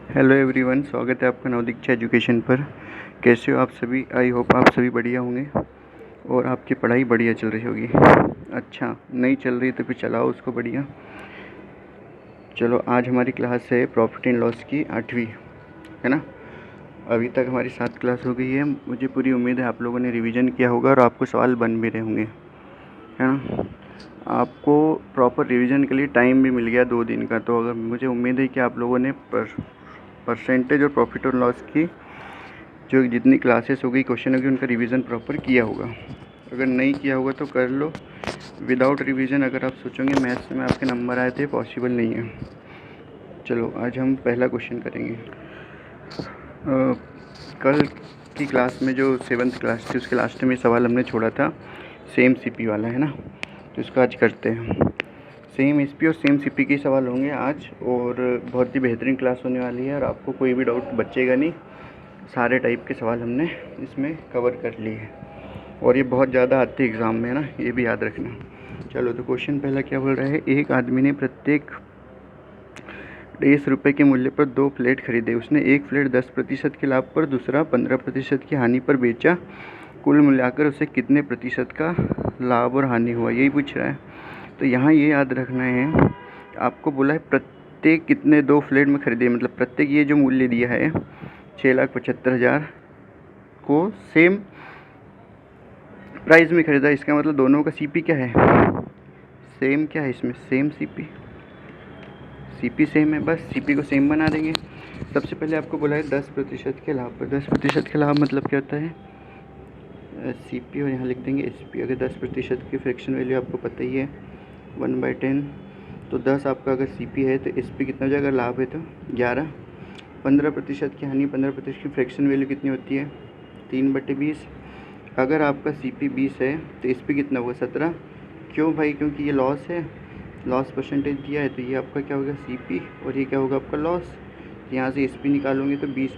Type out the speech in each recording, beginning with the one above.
Hello everyone, स्वागत है आपका नवदीक्षा एजुकेशन पर। कैसे हो आप सभी? आई होप आप सभी बढ़िया होंगे और आपकी पढ़ाई बढ़िया चल रही होगी। अच्छा, नहीं चल रही तो फिर चलाओ उसको बढ़िया। चलो, आज हमारी क्लास है प्रॉफिट एंड लॉस की 8वीं, है ना। अभी तक हमारी 7 क्लास हो गई है। मुझे पूरी उम्मीद है आप लोगों ने रिवीजन किया होगा और आपको सवाल बन भी रहे होंगे, है ना। आपको प्रॉपर रिवीजन के लिए टाइम भी मिल गया 2 दिन का। तो अगर मुझे उम्मीद है कि आप लोगों ने परसेंटेज और प्रॉफिट और लॉस की जो जितनी क्लासेस हो गई, क्वेश्चन होगी, उनका रिवीजन प्रॉपर किया होगा। अगर नहीं किया होगा तो कर लो। विदाउट रिवीजन अगर आप सोचोगे मैथ्स में आपके नंबर आए थे, पॉसिबल नहीं है। चलो, आज हम पहला क्वेश्चन करेंगे। कल की क्लास में जो 7th क्लास थी उसके लास्ट में सवाल हमने छोड़ा था, सेम सीपी वाला, है ना। तो इसको आज करते हैं। सेम एसपी और सेम सीपी के सवाल होंगे आज, और बहुत ही बेहतरीन क्लास होने वाली है और आपको कोई भी डाउट बचेगा नहीं। सारे टाइप के सवाल हमने इसमें कवर कर लिए हैं और ये बहुत ज़्यादा आते हैं एग्ज़ाम में, है ना, ये भी याद रखना। चलो, तो क्वेश्चन पहला क्या बोल रहा है। एक आदमी ने प्रत्येक 1.5 रुपये के मूल्य पर 2 फ्लैट खरीदे। उसने एक फ्लैट 10% के लाभ पर, दूसरा 15% की हानि पर बेचा। कुल मिलाकर उसे कितने प्रतिशत का लाभ और हानि हुआ, यही पूछ रहा है। तो यहाँ ये याद रखना है, आपको बोला है प्रत्येक कितने 2 फ्लैट में खरीदे, मतलब प्रत्येक ये जो मूल्य दिया है 6,75,000 को सेम प्राइस में खरीदा। इसका मतलब दोनों का सीपी क्या है, सेम। क्या है इसमें, सेम सीपी सेम है, बस सीपी को सेम बना देंगे। सबसे पहले आपको बोला है 10% के लाभ पर। 10% के लाभ मतलब क्या होता है, सीपी, और यहाँ लिख देंगे एसपी। अगर 10% की फ्रैक्शन वैल्यू आपको पता ही है 1/10, तो 10 आपका अगर सीपी है तो एसपी कितना हो जाएगा, लाभ है तो 11। 15% की हानि, 15% की फ्रैक्शन वैल्यू कितनी होती है, 3/20। अगर आपका सीपी 20 है तो एसपी कितना होगा, 17। क्यों भाई, क्योंकि ये लॉस है, लॉस परसेंटेज दिया है, तो ये आपका क्या होगा, सीपी, और ये क्या होगा आपका लॉस। यहाँ से एसपी निकालोगे तो 20 -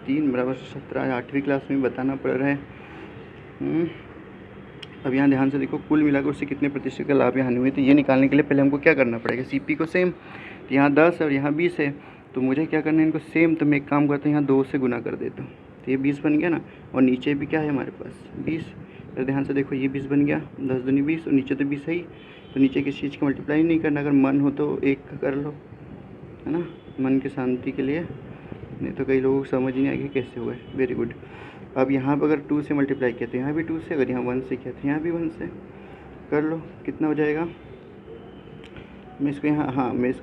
3 = 17। 8वीं क्लास में बताना पड़ रहा है। अब यहाँ ध्यान से देखो, कुल मिलाकर उससे कितने प्रतिशत का लाभ या हानि हुई। तो ये निकालने के लिए पहले हमको क्या करना पड़ेगा, सीपी को सेम। तो यहाँ 10 और यहाँ 20 है, तो मुझे क्या करना है, इनको सेम। तो मैं एक काम करता हूँ, यहाँ 2 से गुना कर देता हूँ, तो ये 20 बन गया ना। और नीचे भी क्या है हमारे पास, 20। तो ध्यान से देखो, ये 20 बन गया, 10 दूनी 20, और नीचे तो 20 है ही। तो नीचे किसी चीज़ का मल्टीप्लाई नहीं करना। अगर मन हो तो 1 का कर लो, है ना, मन की शांति के लिए। नहीं तो कई लोगों को समझ नहीं आएगी कैसे हुआ है। Very good. अब यहाँ पर अगर 2 से मल्टीप्लाई किया तो यहाँ भी 2 से, अगर यहाँ 1 से किया तो यहाँ भी 1 से। कर लो, कितना हो जाएगा। मैं इसको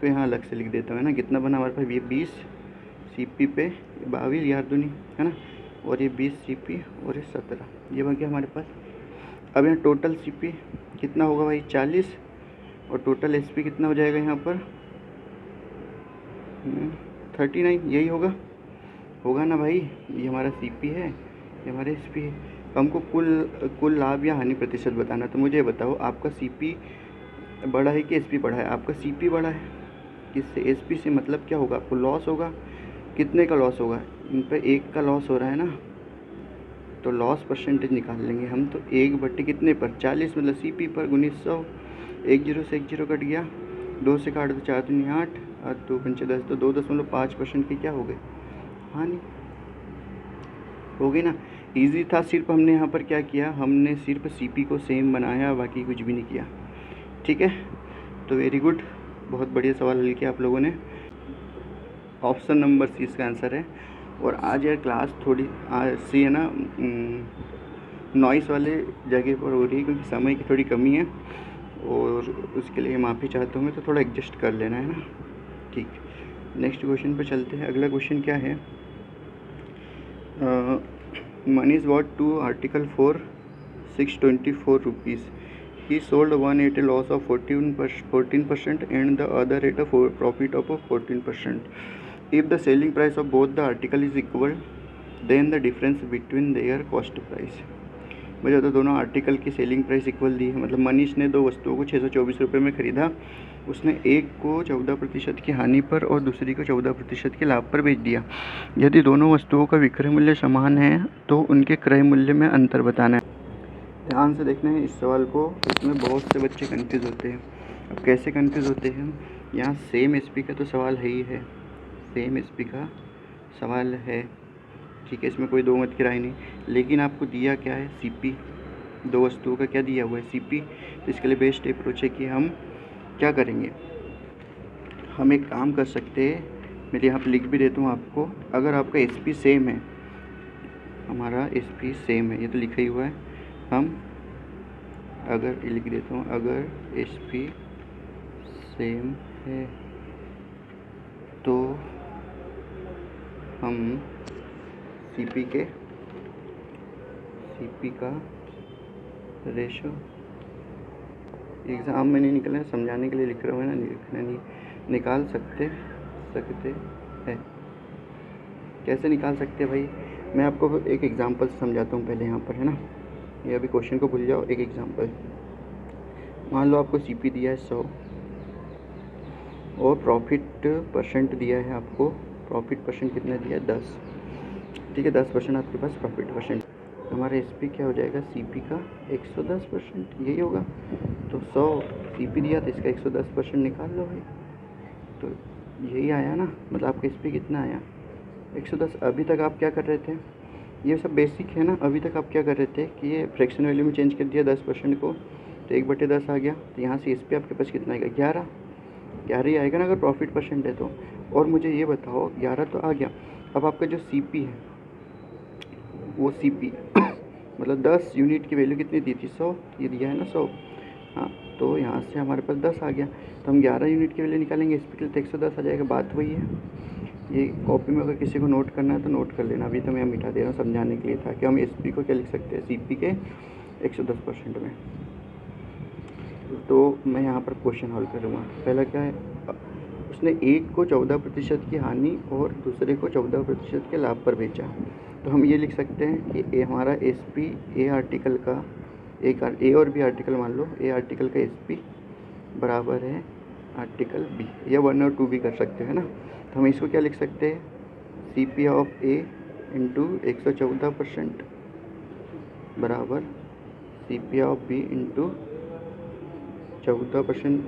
यहाँ अलग से लिख देता हूँ, है ना। कितना बना हमारे पास, ये 20 सीपी पे 22, यार दूनी, है ना, और ये 20 सीपी और ये 17, ये बन गया हमारे पास। अब यहाँ टोटल सीपी कितना होगा भाई, 40, और टोटल एसपी कितना हो जाएगा यहाँ पर 39। यही होगा ना भाई। ये हमारा सीपी है, ये हमारा एसपी है। हमको कुल लाभ या हानि प्रतिशत बताना। तो मुझे बताओ, आपका सीपी बड़ा है कि एसपी बड़ा है। आपका सीपी बड़ा है, किससे, एसपी से। मतलब क्या होगा, आपको लॉस होगा। कितने का लॉस होगा, इन पर 1 का लॉस हो रहा है ना, तो लॉस परसेंटेज निकाल लेंगे हम। तो 1 कितने पर, 40, मतलब सीपी पर गुणित 100। 1 0 से 1 0 कट गया, 2 से काट दो, 4 दूनी 8, और 2 पंचे 10, तो 2.5% की क्या हो गई, हानि हो गई ना। इजी था। सिर्फ हमने यहाँ पर क्या किया, हमने सिर्फ सीपी को सेम बनाया, बाकी कुछ भी नहीं किया। ठीक है, तो वेरी गुड, बहुत बढ़िया सवाल हल किया आप लोगों ने। ऑप्शन नंबर सी इसका आंसर है। और आज यार क्लास थोड़ी सी है ना, नॉइस वाले जगह पर हो रही है, क्योंकि समय की थोड़ी कमी है, और उसके लिए माफ़ी चाहता हूँ मैं। तो थोड़ा एडजस्ट कर लेना, है ना। ठीक, नेक्स्ट क्वेश्चन पर चलते हैं। अगला क्वेश्चन क्या है, Manish bought 2 articles for 624 rupees. He sold one at a loss of 14% and the other at a profit of 14%. If the selling price of both the article is equal, then the difference between their cost price. मुझे तो दोनों article की selling price equal दी है। मतलब मनीष ने 2 वस्तुओं को 624 रुपये में ख़रीदा। उसने एक को 14% की हानि पर और दूसरी को 14% के लाभ पर बेच दिया। यदि दोनों वस्तुओं का विक्रय मूल्य समान है तो उनके क्रय मूल्य में अंतर बताना है। ध्यान से देखना है इस सवाल को। इसमें बहुत से बच्चे कंफ्यूज होते हैं। अब कैसे कंफ्यूज होते हैं, यहाँ सेम एसपी का तो सवाल है ही है, सेम एसपी का सवाल है, ठीक है, इसमें कोई दो मत की राय नहीं। लेकिन आपको दिया क्या है, सीपी, दो वस्तुओं का क्या दिया हुआ है, सीपी। तो इसके लिए बेस्ट अप्रोच है कि हम क्या करेंगे, हम एक काम कर सकते हैं, मैं यहाँ पे लिख भी देता हूँ आपको। अगर आपका एसपी सेम है, हमारा एसपी सेम है, ये तो लिखा ही हुआ है, हम अगर ये लिख देता हूँ, अगर एसपी सेम है तो हम सीपी का रेशो, एग्ज़ाम में नहीं निकला है, समझाने के लिए लिख रहा हूँ ना, लिखना नहीं, निकाल सकते हैं। कैसे निकाल सकते हैं भाई, मैं आपको एक एग्जांपल समझाता हूँ पहले यहाँ पर, है ना। ये अभी क्वेश्चन को भूल जाओ, एक एग्जांपल। मान लो आपको सीपी दिया है 100 और प्रॉफिट परसेंट दिया है आपको, प्रॉफिट परसेंट कितना दिया है, 10, ठीक है, 10% आपके पास प्रॉफिट परसेंट। हमारा एसपी क्या हो जाएगा, सीपी का 110%, यही होगा। तो 100 सीपी दिया तो इसका 110% निकाल लो भाई, तो यही आया ना, मतलब आपका एसपी कितना आया, 110। अभी तक आप क्या कर रहे थे, ये सब बेसिक है ना, अभी तक आप क्या कर रहे थे कि ये फ्रैक्शन वैल्यू में चेंज कर दिया 10% को, तो 1/10 आ गया, तो यहाँ से एसपी आपके पास कितना आएगा, 11 ही आएगा ना अगर प्रॉफिट परसेंट है तो। और मुझे ये बताओ, 11 तो आ गया, अब आपका जो सीपी है वो सीपी मतलब 10 यूनिट की वैल्यू कितनी दी थी, 100, ये दिया है ना 100, हाँ, तो यहाँ से हमारे पास 10 आ गया, तो हम 11 यूनिट की वैल्यू निकालेंगे, एसपी के लिए तो 110 आ जाएगा। बात वही है, ये कॉपी में अगर किसी को नोट करना है तो नोट कर लेना, अभी तो मैं मिटा दे रहा हूँ समझाने के लिए था कि हम एसपी को क्या लिख सकते हैं, सीपी के 110% में। तो मैं यहाँ पर क्वेश्चन हल करूँगा। पहला क्या है, उसने एक को 14% की हानि और दूसरे को 14% के लाभ पर बेचा, तो हम ये लिख सकते हैं कि हमारा एसपी ए आर्टिकल का, एक ए और बी आर्टिकल मान लो, ए आर्टिकल का एसपी बराबर है आर्टिकल बी, या 1 और 2 भी कर सकते हैं ना। तो हम इसको क्या लिख सकते हैं, C P of A into 114% बराबर C P of B into 14%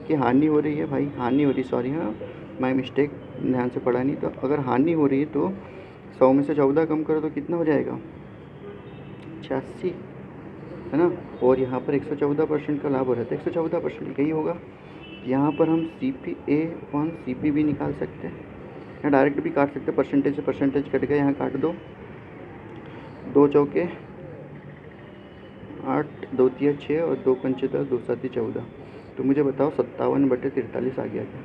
की हानि हो रही है भाई, हानि हो रही, सॉरी, हाँ माई मिस्टेक, ध्यान से पढ़ा नहीं। तो अगर हानि हो रही है तो 100 में से 14 कम करो तो कितना हो जाएगा, 86, है ना। और यहाँ पर 114% का लाभ हो रहा था, 114% यही होगा। यहाँ पर हम C P A one C P भी निकाल सकते हैं, या डायरेक्ट भी काट सकते हैं, परसेंटेज से परसेंटेज कट गया, यहाँ काट दो, 2 चौके 8, 2 तिया 6 और 2 पंचे 10, 2 सात 14। तो मुझे बताओ 57/43 आ गया था।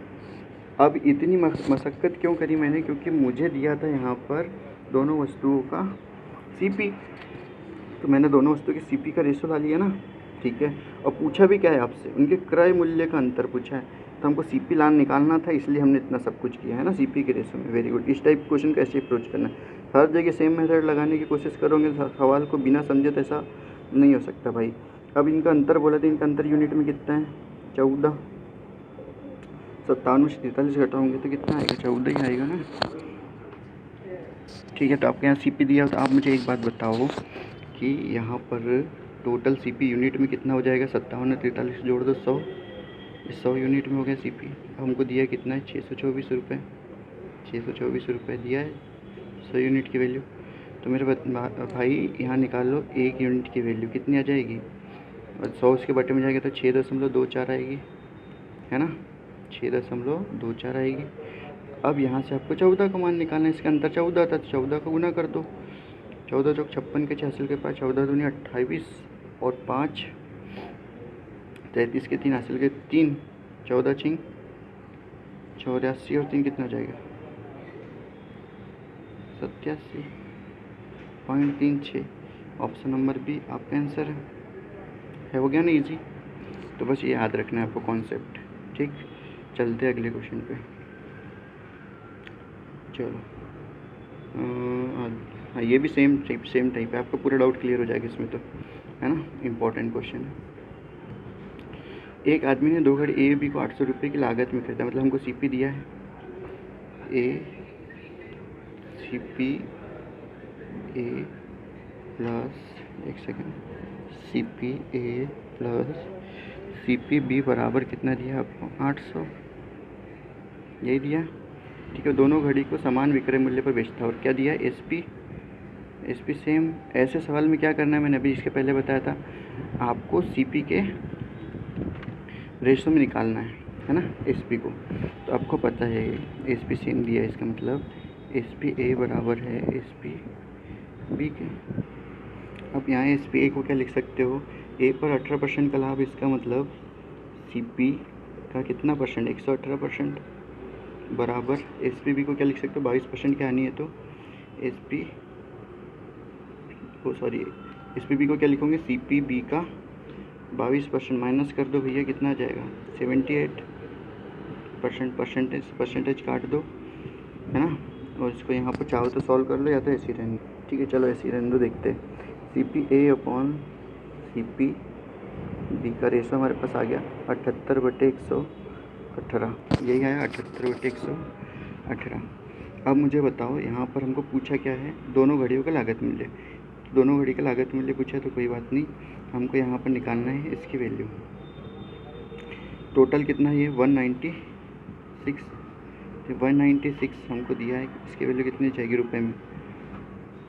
अब इतनी मशक्क़त क्यों करी मैंने, क्योंकि मुझे दिया था यहाँ पर दोनों वस्तुओं का सीपी, तो मैंने दोनों वस्तुओं की सीपी का रेशो ला लिया ना, ठीक है। और पूछा भी क्या है आपसे, उनके क्रय मूल्य का अंतर पूछा है, तो हमको सीपी लान निकालना था, इसलिए हमने इतना सब कुछ किया है ना सीपी के रेशो में। Very good. इस टाइप क्वेश्चन का ऐसे अप्रोच करना है, हर जगह सेम मेथड लगाने की कोशिश करोगे सवाल को बिना समझे, तो ऐसा नहीं हो सकता भाई। अब इनका अंतर बोला था, इनका अंतर यूनिट में कितना है, 14, 57 से 43 घटाओगे तो कितना आएगा, 14 ही आएगा ना, ठीक है। तो आपके यहाँ सीपी दिया, तो आप मुझे एक बात बताओ कि यहाँ पर टोटल सीपी यूनिट में कितना हो जाएगा, 57 और 43 जोड़ दो 100, 100 यूनिट में हो गया सीपी। हमको दिया कितना है, 624 रुपये, 624 रुपये दिया है 100 यूनिट की वैल्यू। तो मेरे भाई यहाँ निकाल लो, 1 यूनिट की वैल्यू कितनी आ जाएगी, और 100 उसके बटे में जाएगा तो 6.24 आएगी, है ना, 6.24 आएगी। अब यहाँ से आपको 14 का मान निकालना है, इसका अंतर 14 था, तो 14 का गुना कर दो, 14 चौक 56 के 6 हासिल के पास, 14 दूनी 28 और 5 33 के 3 हासिल के 3, 14 छिंग 84 और 3 कितना हो जाएगा, 87.36। ऑप्शन नंबर बी आपका आंसर है, हो गया ना इजी। तो बस ये याद रखना है आपको कॉन्सेप्ट, ठीक। चलते हैं अगले क्वेश्चन पे, चलो। हाँ, ये भी सेम टाइप है, आपका पूरा डाउट क्लियर हो जाएगा इसमें तो, है ना, इम्पोर्टेंट क्वेश्चन है। एक आदमी ने 2 घड़ी ए बी को 800 रुपये की लागत में खरीदा, मतलब हमको सीपी दिया है, ए सीपी ए प्लस, एक सेकेंड, सीपी ए प्लस सीपी बी बराबर कितना दिया आपको, 800, यही दिया। ठीक है, दोनों घड़ी को समान विक्रय मूल्य पर बेचता है। और क्या दिया है, एस पी सेम। ऐसे सवाल में क्या करना है, मैंने अभी इसके पहले बताया था, आपको सी पी के रेशो में निकालना है ना, एस पी को। तो आपको पता है एस पी सेम दिया है, इसका मतलब एस पी ए बराबर है एस पी बी के। अब यहाँ एस पी ए को क्या लिख सकते हो, ए पर 18% का लाभ, इसका मतलब सी पी का कितना परसेंट, 118% बराबर एस पी बी को क्या लिख सकते हो, 22% की हानि है तो एस पी बी को क्या लिखोगे, सी पी बी का 22% माइनस कर दो भैया, कितना आ जाएगा 78%। परसेंटेज काट दो, है ना। और इसको यहाँ पर चाहो तो सॉल्व कर लो, या तो ऐसे ही रहने, ठीक है चलो ऐसे ही रहने दो। देखते हैं C P A upon C P B का रेशो हमारे पास आ गया 78/118, यही आया 78/118। अब मुझे बताओ, यहाँ पर हमको पूछा क्या है, दोनों घड़ियों का लागत मूल्य। दोनों घड़ी का लागत मूल्य पूछा है तो कोई बात नहीं, हमको यहाँ पर निकालना है इसकी वैल्यू। टोटल कितना है ये 196, 196 हमको दिया है, इसकी वैल्यू कितनी चाहिए रुपए में,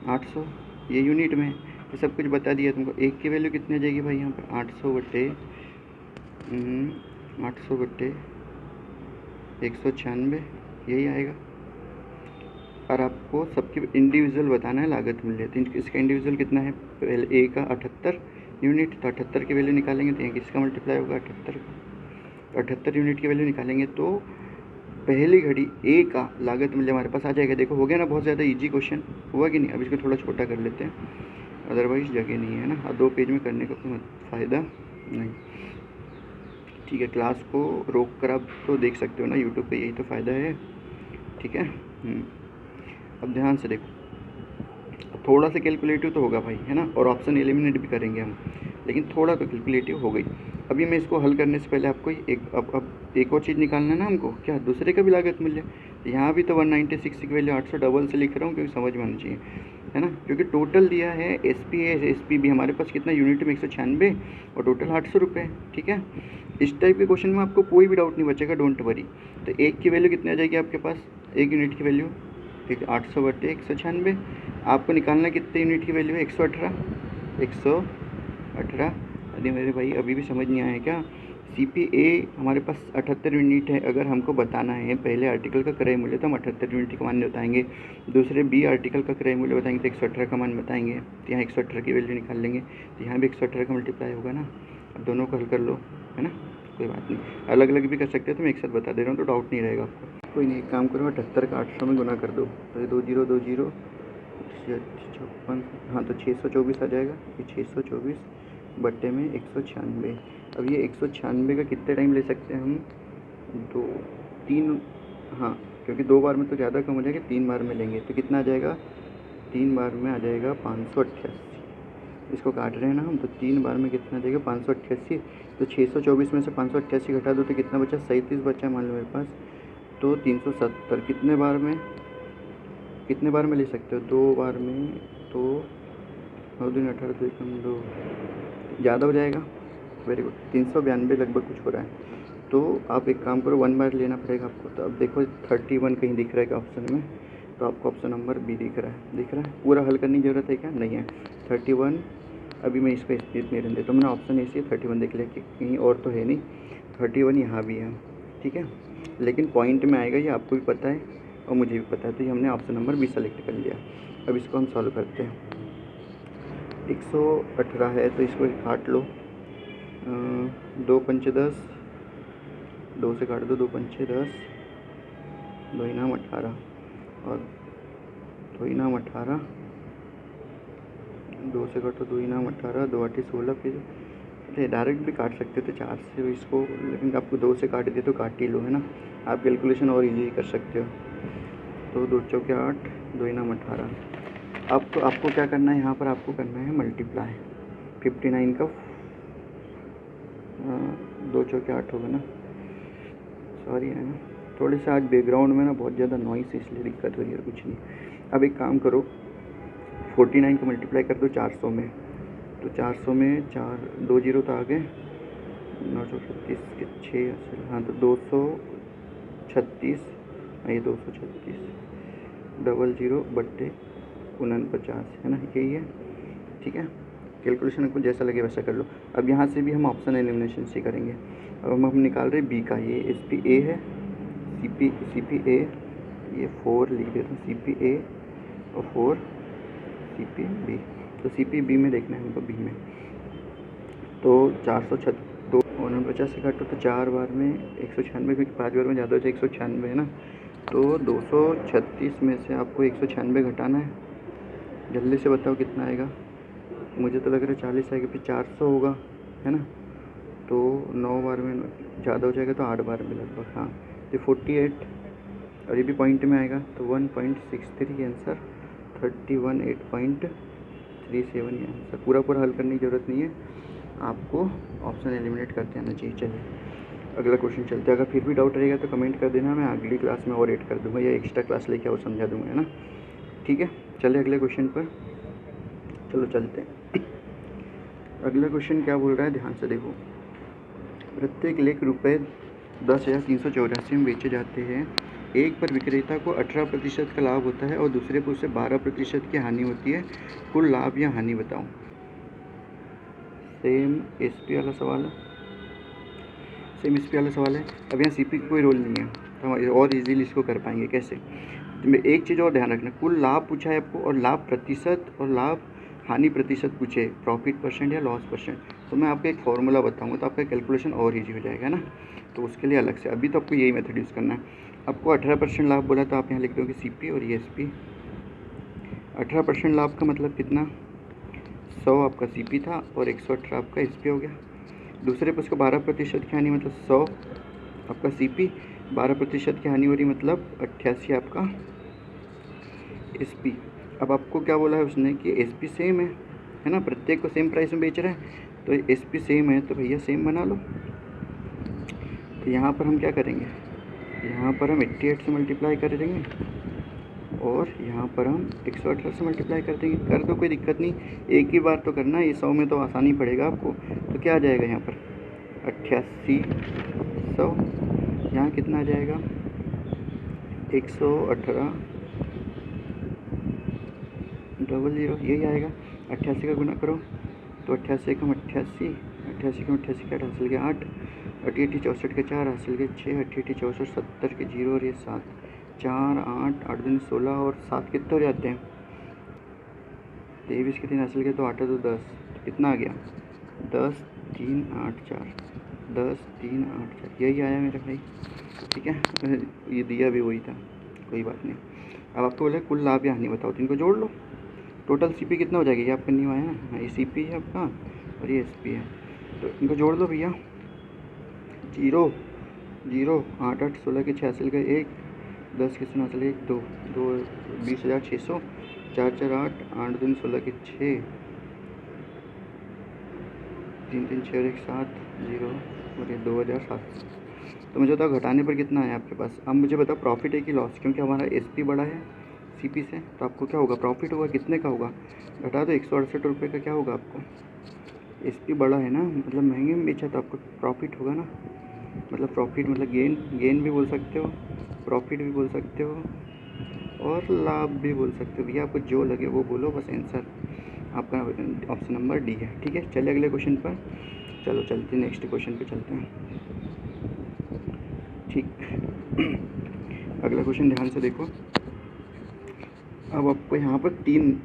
800। ये यूनिट में ये सब कुछ बता दिया तुमको। एक की वैल्यू कितनी आ जाएगी भाई यहाँ पर 800/196, यही आएगा। और आपको सबकी इंडिविजुअल बताना है लागत मूल्य। तो इसका इंडिविजुअल कितना है, पहले ए का 78 यूनिट, तो 78 की वैल्यू निकालेंगे तो यहाँ किसका मल्टीप्लाई होगा 78 का, 78 यूनिट की वैल्यू निकालेंगे तो पहली घड़ी ए का लागत मूल्य हमारे पास आ जाएगा। देखो हो गया ना, बहुत ज़्यादा इजी क्वेश्चन हुआ कि नहीं। अब इसको थोड़ा छोटा कर लेते हैं, अदरवाइज जगह नहीं है ना, 2 पेज में करने का कोई फ़ायदा नहीं। ठीक है, क्लास को रोक कर आप तो देख सकते हो ना यूट्यूब पे, यही तो फ़ायदा है। ठीक है, अब ध्यान से देखो, थोड़ा सा कैलकुलेटिव तो होगा भाई, है ना, और ऑप्शन एलिमिनेट भी करेंगे हम, लेकिन थोड़ा तो कैलकुलेटिव हो गई। अभी मैं इसको हल करने से पहले आपको अब एक और चीज़ निकालना है ना हमको, क्या, दूसरे का भी लागत मूल्य। यहाँ भी तो 196 की वैल्यू 800 डबल से लिख रहा हूँ क्योंकि समझ में आना चाहिए, है ना, क्योंकि टोटल दिया है एस पी बी हमारे पास कितना यूनिट में 196 और टोटल 800 रुपये। ठीक है, इस टाइप के क्वेश्चन में आपको कोई भी डाउट नहीं बचेगा, डोंट वरी। तो एक की वैल्यू कितनी आ जाएगी आपके पास, एक यूनिट की वैल्यू, ठीक है, 800/196। आपको निकालना कितने यूनिट की वैल्यू है, 118। अरे मेरे भाई अभी भी समझ नहीं आया क्या, सी पी ए हमारे पास 78 यूनिट है। अगर हमको बताना है पहले आर्टिकल का क्रय मूल्य तो हम 78 यूनिट का मान बताएंगे, दूसरे बी आर्टिकल का क्रय मूल्य बताएंगे तो 118 का मान बताएंगे। तो यहाँ 118 की वैल्यू निकाल लेंगे, तो यहाँ भी 118 का मल्टीप्लाई होगा ना। अब दोनों को हल कर लो, है ना, कोई बात नहीं, अलग अलग भी कर सकते हो, तो मैं एक साथ बता दे रहा हूँ तो डाउट नहीं रहेगा आपको। कोई नहीं, एक काम करो, 78 का 800 में गुना कर दो, तो 20 56, हाँ तो 624 आ जाएगा। ये 624 बट्टे में 196। अब ये 196 का कितने टाइम ले सकते हैं हम, 2 3, हाँ क्योंकि 2 बार में तो ज़्यादा कम हो जाएगा, 3 बार में लेंगे तो कितना आ जाएगा, 3 बार में आ जाएगा 588। इसको काट रहे हैं ना हम, तो 3 बार में कितना आ जाएगा 588। तो 624 में से 588 घटा दो तो कितना बचा, 37 बचा मान लो मेरे पास। तो 370 कितने बार में ले सकते हो, 2 बार में, तो 9 दिन 18 2 2 ज़्यादा हो जाएगा। वेरी गुड, 392 लगभग कुछ हो रहा है। तो आप एक काम करो, 1 बार लेना पड़ेगा आपको। तो अब देखो 31 कहीं दिख रहा है क्या ऑप्शन में, तो आपको ऑप्शन नंबर बी दिख रहा है। पूरा हल करने की ज़रूरत है क्या, नहीं है। 31, अभी मैं इसको स्पेस नहीं रहने देता, मैंने ऑप्शन ऐसे 31 देख लिया कि कहीं और तो है नहीं, 31 यहाँ भी है। ठीक है, लेकिन पॉइंट में आएगा ये, आपको भी पता है और मुझे भी पता है, तो ये हमने ऑप्शन नंबर बी सेलेक्ट कर लिया। अब इसको हम सॉल्व करते हैं। 118 है तो इसको काट लो, 2 पंचे 10, 2 से काट दो, 2 पंचे 10, 2 इनाम 18 और 2 इनाम 18, 2 से काटो, 2 इनाम 18, 2 8 16। फिर डायरेक्ट भी काट सकते थे 4 से इसको, लेकिन आपको 2 से काट दिए तो काट ही लो, है ना, आप कैलकुलेशन और इजी कर सकते हो। तो 2 चौके 8, 2 इनाम 18। अब तो आपको क्या करना है, यहाँ पर आपको करना है मल्टीप्लाई, 59 का 2 चौके 8 होगा ना, सॉरी है ना, थोड़े से आज बैकग्राउंड में ना बहुत ज़्यादा नॉइस, इसलिए दिक्कत हो रही है, कुछ नहीं। अब एक काम करो, 49 को मल्टीप्लाई कर दो 400 में, तो 400 में 4 2 जीरो तो आ गए, 936 के 6, हाँ तो 236 ये 236/0/49 है ना, यही है। ठीक है, कैलकुलेशन आपको जैसा लगे वैसा कर लो। अब यहाँ से भी हम ऑप्शन एलिमिनेशन से करेंगे। अब हम निकाल रहे बी का, ये एस पी ए है, सी पी ए, ये 4 लिख देता हूँ, सी पी ए और 4 सी पी बी। तो सी पी बी में देखना है हमको, बी में तो 449 से काटो तो 4 बार में 196, क्योंकि 5 बार में ज़्यादा हो जाए, 196 है ना। तो 236 में से आपको 196 घटाना है। जल्दी से बताओ कितना आएगा। मुझे तो लग रहा है 40 आएगा, फिर 400 होगा, है ना। तो 9 बार में ज़्यादा हो जाएगा तो 8 बार में लगभग, हाँ। तो 48 और ये भी पॉइंट में आएगा तो 1.63 आंसर, 318.37 ये आंसर। पूरा हल करने की ज़रूरत नहीं है, आपको ऑप्शन एलिमिनेट करते आना चाहिए। चलिए अगला क्वेश्चन चलते हैं। अगर फिर भी डाउट रहेगा तो कमेंट कर देना, मैं अगली क्लास में और ऐड कर दूंगा या एक्स्ट्रा क्लास लेके और समझा दूंगा, है ना। ठीक है, चलिए अगले क्वेश्चन पर चलो चलते हैं। अगला क्वेश्चन क्या बोल रहा है, ध्यान से देखो। प्रत्येक लेख रुपये 10,384 में बेचे जाते हैं। एक पर विक्रेता को 18% का लाभ होता है और दूसरे पर उसे 12% की हानि होती है। कुल लाभ या हानि बताओ। सेम एसपी वाला सवाल है, सेम एसपी वाला सवाल है। अब यहाँ सीपी का कोई रोल नहीं है तो हम और इजीली इसको कर पाएंगे। कैसे, तो एक चीज़ और ध्यान रखना, कुल लाभ पूछा है आपको और लाभ प्रतिशत और लाभ हानि प्रतिशत पूछे, प्रॉफिट परसेंट या लॉस परसेंट, तो मैं आपको एक फार्मूला बताऊंगा तो आपका कैलकुलेशन और ईजी हो जाएगा ना। तो उसके लिए अलग से अभी तो आपको यही मेथड यूज़ करना है। आपको 18% लाभ बोला तो आप यहाँ लिख दोगे सीपी और ये एसपी। 18% लाभ का मतलब कितना, 100 आपका सीपी था और 118 आपका एसपी हो गया। दूसरे पर उसका 12% की हानि मतलब 100 आपका सीपी, 12% की हानि हो रही मतलब 88 आपका एसपी। अब आपको क्या बोला है उसने कि एसपी सेम है ना, प्रत्येक को सेम प्राइस में बेच रहा है तो एसपी सेम है तो भैया सेम बना लो। तो यहाँ पर हम क्या करेंगे, यहाँ पर हम 88 से मल्टीप्लाई कर देंगे और यहाँ पर हम 118 से मल्टीप्लाई कर देंगे। कर दो, कोई दिक्कत नहीं, एक ही बार तो करना है, ये 100 में तो आसानी पड़ेगा आपको। तो क्या आ जाएगा यहाँ पर 8800, यहाँ कितना आ जाएगा 118 00, यही आएगा। 88 का गुना करो तो 88 कम 88, 88 कम 88 के 8 हासिल के 8, 88 64 के 4 हासिल के 6, 88 64 70 के 0 और ये 7, 4 8 8 दिन 16 और 7 कितने हो जाते हैं 23 के 3 हासिल के तो 8 तो 10, तो कितना आ गया 10 3 8 4, 10 3 8 4, यही आया मेरा भाई। ठीक है, ये दिया भी वही था, कोई बात नहीं। अब आपको बोला कुल लाभ या हानि बताओ, तो इनको जोड़ लो। टोटल सीपी कितना हो जाएगा, ये आपका न्यू आया ना, ये सीपी है आपका और ये एसपी है, तो इनको जोड़ दो भैया। 0 0 8 8 16 के 6 हासिल का 1, 10 के 3 हासिल 1 2 2 20,600, 4 4 8 8 2 16 के 6, 3 3 6 और 1 7 0 और ये 2,700। तो मुझे बताओ घटाने पर कितना है आपके पास। अब मुझे बताओ प्रॉफिट है कि लॉस, क्योंकि हमारा एसपी बड़ा है सीपी से, तो आपको क्या होगा प्रॉफिट होगा, कितने का होगा घटा दो 168 रुपये का, क्या होगा आपको, एसपी बड़ा है ना, मतलब महंगे में बेचा तो आपको प्रॉफिट होगा ना। मतलब प्रॉफिट मतलब गेन भी बोल सकते हो, प्रॉफिट भी बोल सकते हो और लाभ भी बोल सकते हो, भैया आपको जो लगे वो बोलो, बस आंसर आपका ऑप्शन नंबर डी है। ठीक है, चलिए अगले क्वेश्चन पर चलो चलते हैं, नेक्स्ट क्वेश्चन पे चलते हैं। ठीक अगला क्वेश्चन ध्यान से देखो। अब आपको यहाँ पर तीन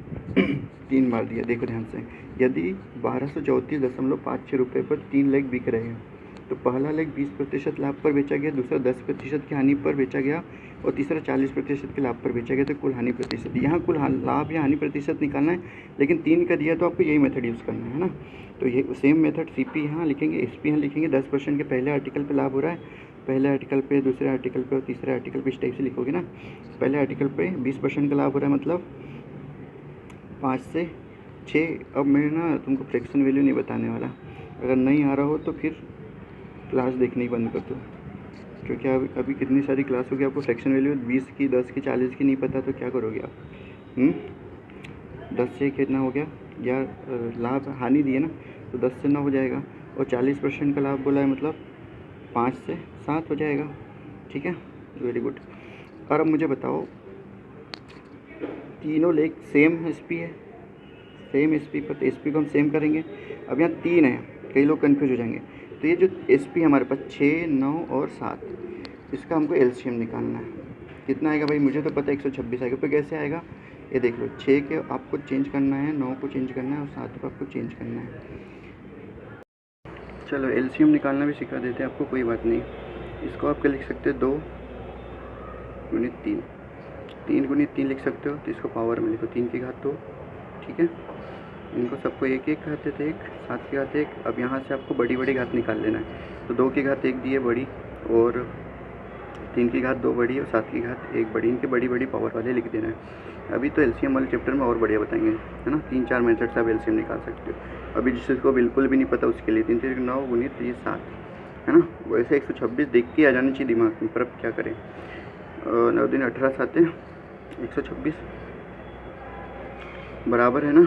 बार दिया, देखो ध्यान से। यदि 1234.56 रुपये पर 3 लेग बिक रहे हैं तो पहला लेग 20% लाभ पर बेचा गया, दूसरा 10% की हानि पर बेचा गया और तीसरा 40% के लाभ पर बेचा गया, तो कुल हानि प्रतिशत। यहाँ कुल लाभ या हानि प्रतिशत निकालना है, लेकिन 3 का दिया तो आपको यही मेथड यूज़ करना है ना। तो ये सेम मेथड सीपी यहाँ लिखेंगे, एसपी यहाँ लिखेंगे। 10% के पहले आर्टिकल पे लाभ हो रहा है, पहले आर्टिकल पे, दूसरे आर्टिकल पे और तीसरे आर्टिकल पे, इस टाइप से लिखोगे ना। पहले आर्टिकल पे 20% का लाभ हो रहा है मतलब 5 से 6। अब मैं ना तुमको फ्रैक्शन वैल्यू नहीं बताने वाला, अगर नहीं आ रहा हो तो फिर क्लास देखने ही बंद कर दो, क्योंकि अभी कितनी सारी क्लास होगी, आपको फ्रैक्शन वैल्यू 20 की, 10 की, 40 की नहीं पता तो क्या करोगे आप। 10 से कितना हो गया यार, लाभ हानि दिए ना तो 10 से 9 हो जाएगा, और 40% का लाभ बोला है मतलब 5 से 7 हो जाएगा। ठीक है, वेरी गुड। और अब मुझे बताओ, तीनों लेग सेम एसपी है, सेम एसपी पर, तो एसपी को हम सेम करेंगे। अब यहाँ 3 है, कई लोग कन्फ्यूज हो जाएंगे। तो ये जो एसपी हमारे पास 6, 9 और 7, इसका हमको एलसीएम निकालना है। कितना आएगा भाई? मुझे तो पता है 126 आएगा, पर कैसे आएगा ये देख लो। 6 के आपको चेंज करना है, 9 को चेंज करना है और 7 को आपको चेंज करना है। चलो एलसीएम निकालना भी सिखा देते हैं आपको, कोई बात नहीं। इसको आप क्या लिख सकते हो, 2 गुणित 3, 3 गुणित 3 लिख सकते हो। तो इसको पावर में लिखो, 3 की घात 2, ठीक है। इनको सबको एक एक घात देते, 1, 7 की घात 1। अब यहाँ से आपको बड़ी बड़ी घात निकाल लेना है। तो 2 की घात 1 दी है बड़ी, और 3 की घात 2 बड़ी और 7 की घात 1 बड़ी। इनके बड़ी बड़ी पावर वाले लिख देना है। अभी तो एलसीएम वाले चैप्टर में और बढ़िया बताएंगे, है ना। 3-4 मेथड से आप एलसीएम निकाल सकते हो। अभी जिसको बिल्कुल भी नहीं पता उसके लिए 3 3 9 गुणित 3 7, है ना। वैसे 126 देख के आ जानी चाहिए दिमाग में, पर अब क्या करें। 9 दिन 18 7 126 बराबर है ना।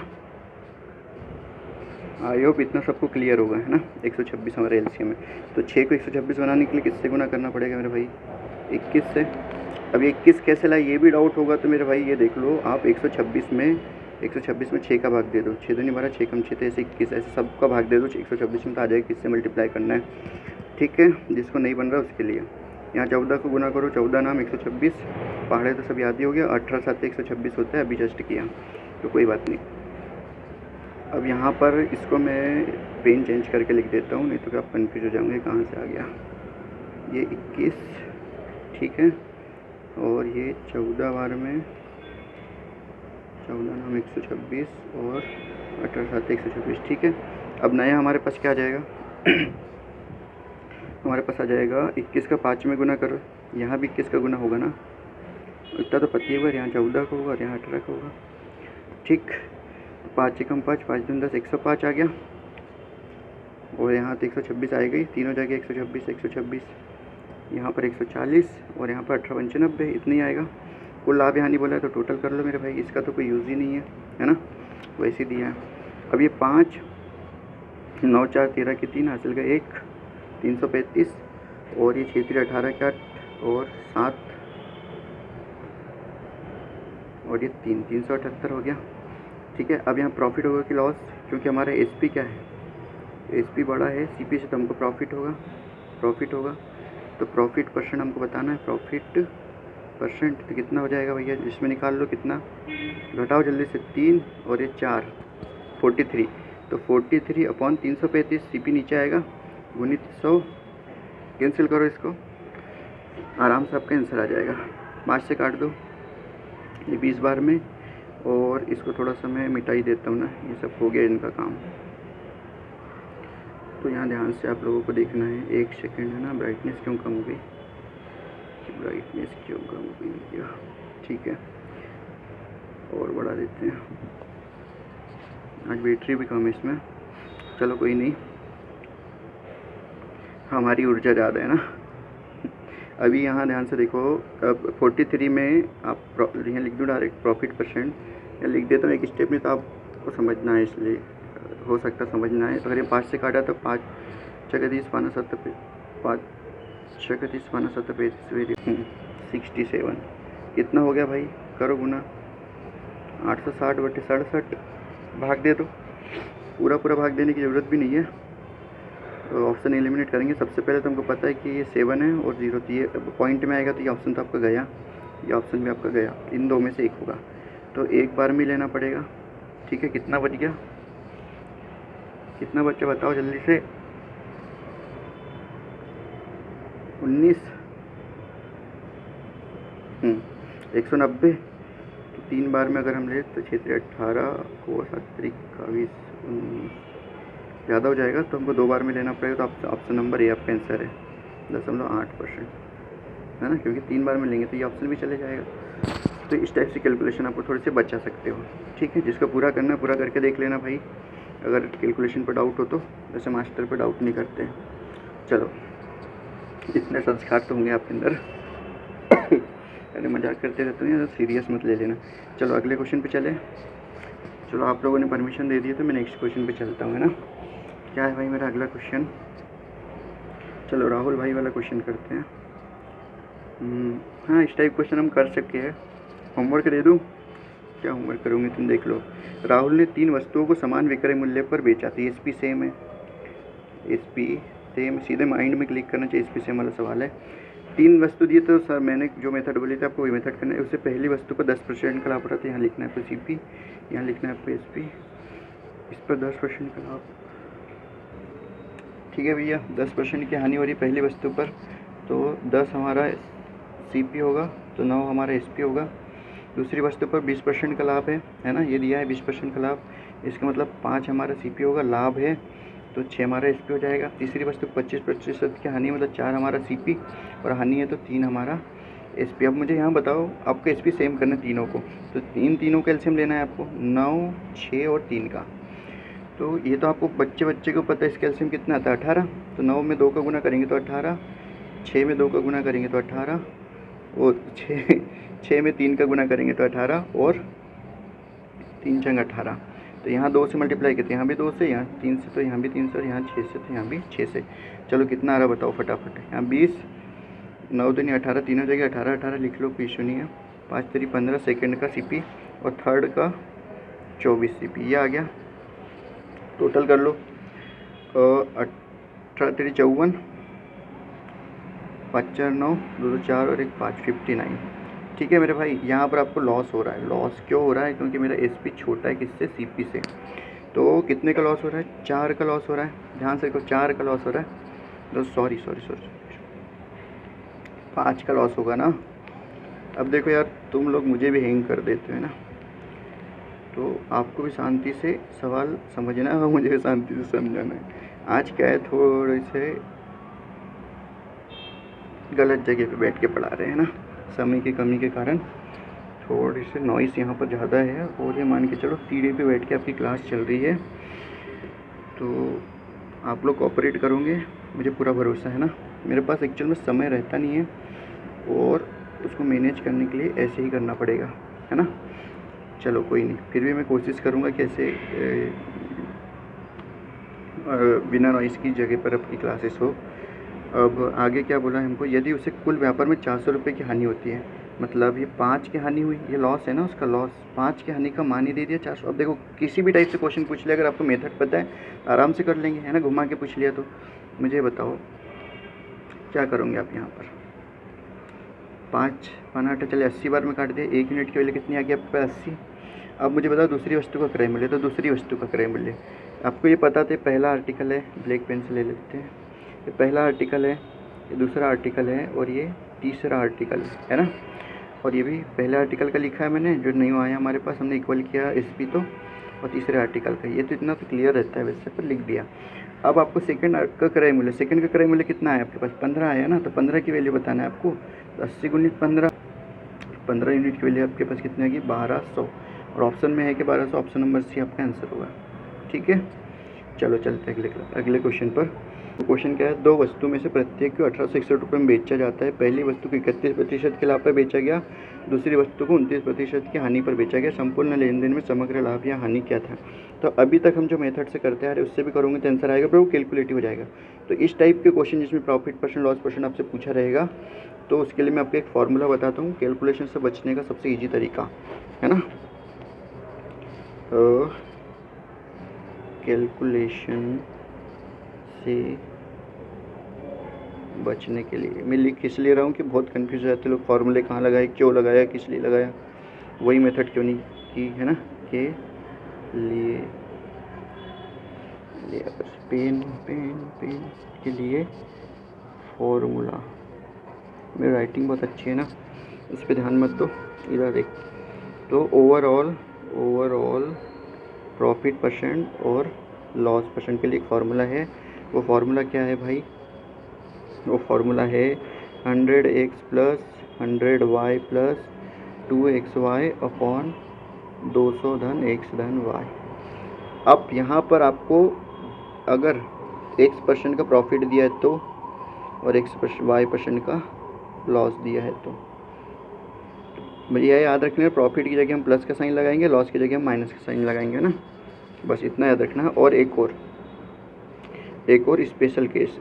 आई होप इतना सबको क्लियर होगा, है ना। 126 हमारे एलसीएम है। तो 6 को 126 बनाने के लिए किससे गुना करना पड़ेगा मेरे भाई? 21 से। अब 21 कैसे लाए, ये भी डाउट होगा। तो मेरे भाई ये देख लो, आप 126 में 6 का भाग दे दो। 6 दूनी 12, 6 कम 6 तो ऐसे 21, ऐसे सबका भाग दे दो 126 में, तो आ जाएगा किससे मल्टीप्लाई करना है, ठीक है। जिसको नहीं बन रहा उसके लिए यहाँ 14 को गुना करो, 14 नाम 126, पहाड़े तो सब याद ही हो गया। 18 7 126 होता है, अभी जस्ट किया, तो कोई बात नहीं। अब यहाँ पर इसको मैं पेन चेंज करके लिख देता हूँ, नहीं तो क्या आप कन्फ्यूज हो जाओगे कहाँ से आ गया। ये 21, ठीक है, और ये 14 बार में 14 नाम 126 और 18 7 126, ठीक है। अब नया हमारे पास क्या आ जाएगा हमारे पास आ जाएगा 21 का 5 में गुना करो। यहाँ भी 21 का गुना होगा ना, इतना तो पता ही होगा। यहाँ 14 का होगा और यहाँ 18 का होगा, ठीक। 5 कम 5, 5 दूनी 10, 105 आ गया। और यहाँ तो 126 आएगा ही, 3 हो जाएगा 126 126, यहाँ पर 140 और यहाँ पर 18 95, इतनी आएगा। कुल लाभ यहाँ नहीं बोला है तो टोटल कर लो मेरे भाई, इसका तो कोई यूज़ ही नहीं है ना, वैसे दिया है। अब ये 5 9 4 13 की 3 हासिल का 1 335, और ये 6 3 18 के 8 और 7 और ये 3 378 हो गया, ठीक है। अब यहाँ प्रॉफिट होगा कि लॉस, क्योंकि हमारा एसपी क्या है, एसपी बड़ा है सीपी से, तो हमको प्रॉफिट होगा। तो प्रॉफिट परसेंट हमको बताना है, प्रॉफिट परसेंट तो कितना हो जाएगा भैया, जिसमें निकाल लो कितना, घटाओ जल्दी से, 3 और ये 4 43, तो 43 अपॉन 335, सीपी नीचे आएगा, गुणित 100, कैंसिल करो इसको, आराम से आपका आंसर आ जाएगा। 5 से काट दो, ये 20 बार में, और इसको थोड़ा सा मैं मिटा ही देता हूँ ना, ये सब हो गया इनका काम। तो यहाँ ध्यान से आप लोगों को देखना है, 1 सेकंड, है ना। ब्राइटनेस क्यों कम हो गई, ठीक है, और बढ़ा देते हैं। आज बैटरी भी कम है इसमें, चलो कोई नहीं, हमारी ऊर्जा ज़्यादा है ना। अभी यहाँ ध्यान से देखो, अब 43 में आप यहाँ लिख दो डायरेक्ट प्रॉफिट परसेंट, या लिख देता हूँ एक स्टेप में, तो आपको समझना है, इसलिए हो सकता है समझना है। अगर ये 5 से काटा तो 5 6 30 5 7 5 6 30 5 7 67, कितना हो गया भाई, करो गुना, 860 बटे 67, भाग दे दो। पूरा भाग देने की ज़रूरत भी नहीं है, तो ऑप्शन एलिमिनेट करेंगे। सबसे पहले तो हमको पता है कि ये 7 है और 0, तो ये पॉइंट में आएगा, तो ये ऑप्शन तो आपका गया, ये ऑप्शन भी आपका गया, इन दो में से एक होगा, तो एक बार में लेना पड़ेगा, ठीक है। कितना बच गया, कितना बच्चा बताओ जल्दी से, 19, 190, तो 3 बार में अगर हम ले तो 6 18 को 7 21 19 ज़्यादा हो जाएगा, तो हमको 2 बार में लेना पड़ेगा। तो ऑप्शन नंबर ए आपका आंसर है, 0.8%, है ना, क्योंकि 3 बार में लेंगे तो ये ऑप्शन भी चले जाएगा। तो इस टाइप से कैलकुलेशन आपको थोड़े से बचा सकते हो, ठीक है। जिसको पूरा करना है पूरा करके देख लेना भाई, अगर कैलकुलेशन पर डाउट हो तो, वैसे मास्टर पर डाउट नहीं करते हैं। चलो, इतने संस्कार तो होंगे आपके अंदर। अरे मजाक करते रहते हैं, सीरियस मत ले लेना। चलो अगले क्वेश्चन पे चले। चलो आप लोगों ने परमिशन दे दी तो मैं नेक्स्ट क्वेश्चन पे चलता हूँ, है ना। क्या है भाई मेरा अगला क्वेश्चन, चलो राहुल भाई वाला क्वेश्चन करते हैं। हाँ, इस टाइप क्वेश्चन हम कर सकते हैं। होमवर्क दे दूँ? क्या होमवर्क करोगे तुम, देख लो। राहुल ने 3 वस्तुओं को समान विक्रय मूल्य पर बेचा, तो एस पी सेम है, एस पी सेम, सीधे माइंड में क्लिक करना चाहिए, एस पी सेम वाला सवाल है। 3 वस्तु दिए तो सर मैंने जो मेथड बोली थी आपको वही मेथड करना है। उससे पहली वस्तु पर 10% का लाभ रहा था, यहाँ लिखना है आपको सी पी, यहाँ लिखना है आपको एस पी, इस पर 10% का लाभ। ठीक है भैया, 10% की हानि हो रही है पहली वस्तु पर, तो 10 हमारा सी पी होगा, तो 9 हमारा एस पी होगा। दूसरी वस्तु पर 20% का लाभ है ना, ये दिया है 20% का लाभ, इसका मतलब 5 हमारा सी पी होगा, लाभ है तो 6 हमारा एस पी हो जाएगा। तीसरी वस्तु 25% की हानि, मतलब 4 हमारा सी पी, और हानि है तो 3 हमारा एस पी। अब मुझे यहाँ बताओ, आपको एस पी सेम करना है तीनों को, तो तीनों का एलसीएम लेना है आपको, 9, 6 और 3 का। तो ये तो आपको बच्चे को पता है, इसका एलसीएम कितना आता है, 18। तो 9 में 2 का गुना करेंगे तो 18, 6 में 2 का गुना करेंगे तो 18, और 6 में 3 का गुना करेंगे तो 18, और 3 छंग 18। तो यहाँ 2 से मल्टीप्लाई करते हैं, यहाँ भी 2 से, यहाँ 3 से, तो यहाँ भी 3 से, और यहाँ 6 से, तो यहाँ भी 6 से। चलो कितना आ रहा बताओ फटाफट। यहाँ 20, 9 दूनी 18, 3 हो जाएगा, 18 18 लिख लो, कोई इशू नहीं है। 5 3 15, सेकेंड का सीपी और थर्ड का 24 सीपी, ये आ गया। टोटल कर लो, 18 3 54, 5 4 9, 2 2 4 और 1 5, 59। ठीक है मेरे भाई, यहाँ पर आपको लॉस हो रहा है। लॉस क्यों हो रहा है? क्योंकि मेरा एस पी छोटा है किससे, सी पी से। तो कितने का लॉस हो रहा है? 4 का लॉस हो रहा है, ध्यान से देखो, 4 का लॉस हो रहा है। तो सॉरी 5 का लॉस होगा ना। अब देखो यार, तुम लोग मुझे भी हैंग कर देते हो ना, तो आपको भी शांति से सवाल समझना है और मुझे भी शांति से समझाना है। आज क्या है, थोड़े से गलत जगह पे बैठ के पढ़ा रहे हैं ना, समय की कमी के कारण थोड़ी सी नॉइस यहाँ पर ज़्यादा है, और ये मान के चलो सीढ़ी पे बैठ के आपकी क्लास चल रही है, तो आप लोग कोऑपरेट करोगे, मुझे पूरा भरोसा है ना। मेरे पास एक्चुअल में समय रहता नहीं है, और उसको मैनेज करने के लिए ऐसे ही करना पड़ेगा, है ना। चलो कोई नहीं, फिर भी मैं कोशिश करूँगा कि ऐसे बिना नॉइस की जगह पर अपनी क्लासेस हो। अब आगे क्या बोला हमको, यदि उसे कुल व्यापार में 400 रुपये की हानि होती है, मतलब ये 5 की हानि हुई, ये लॉस है ना उसका, लॉस 5 की हानि का मान ही दे दिया 400। अब देखो किसी भी टाइप से क्वेश्चन पूछ लिया, अगर आपको मेथड पता है आराम से कर लेंगे, है ना, घुमा के पूछ लिया तो। मुझे बताओ क्या करोगे आप यहाँ पर। 5 5 8 चले 80 बार में काट दिया, 1 यूनिट के वैल्यू कितनी आ गई आपके पास, 80। अब मुझे बताओ दूसरी वस्तु का क्रय मूल्य, तो दूसरी वस्तु का क्रय मूल्य आपको ये पता था, पहला आर्टिकल है, ब्लैक पेन से ले लेते हैं, ये पहला आर्टिकल है, ये दूसरा आर्टिकल है, और ये तीसरा आर्टिकल है ना। और ये भी पहले आर्टिकल का लिखा है मैंने, जो नहीं आया हमारे पास, हमने इक्वल किया एस पी तो, और तीसरे आर्टिकल का, ये तो इतना तो क्लियर रहता है वैसे, पर लिख दिया। अब आपको सेकंड का क्रय मूल्य, सेकंड का क्रय मूल्य कितना है आपके पास, 15 आया ना, तो 15 की वैल्यू बताना है आपको। तो 80 गुणित 15 यूनिट की वैल्यू आपके पास कितनी आएगी, 1200, और ऑप्शन में है कि 1200, ऑप्शन नंबर सी आपका आंसर होगा। ठीक है, चलो चलते हैं अगले क्वेश्चन पर। क्वेश्चन क्या है, 2 वस्तु में से प्रत्येक को 1861 रुपये में बेचा जाता है। पहली वस्तु को 31% के लाभ पर बेचा गया, दूसरी वस्तु को 29% की हानि पर बेचा गया। संपूर्ण लेन देन में समग्र लाभ या हानि क्या था। तो अभी तक हम जो मेथड से करते आ रहे हैं उससे भी करोगे तो आंसर आएगा, पर वो कैलकुलेटिव हो जाएगा। तो इस टाइप के क्वेश्चन जिसमें प्रॉफिट परसेंट लॉस परसेंट आपसे पूछा रहेगा, तो उसके लिए मैं आपको एक फार्मूला बताता हूँ कैलकुलेशन से बचने का, सबसे ईजी तरीका है ना। कैलकुलेशन से बचने के लिए मैं लिख किस लिए रहा हूँ कि बहुत कंफ्यूज हो जाते लोग, फार्मूले कहाँ लगाए, क्यों लगाया, किस लिए लगाया, वही मेथड क्यों नहीं की, है ना। के लिए पेन के लिए फॉर्मूला, मेरी राइटिंग बहुत अच्छी है ना, इस पर ध्यान मत दो, इधर देख। तो ओवरऑल प्रॉफिट परसेंट और लॉस परसेंट के लिए एक फार्मूला है। वो फार्मूला क्या है भाई, वो फार्मूला है 100x plus 100y plus 2xy upon 200 धन x धन y। अब यहाँ पर आपको अगर x% का प्रॉफिट दिया है तो, और y% का लॉस दिया है तो मुझे यह याद रखना है, प्रॉफिट की जगह हम प्लस का साइन लगाएंगे, लॉस की जगह हम माइनस का साइन लगाएंगे ना, बस इतना याद रखना है। और एक और स्पेशल केस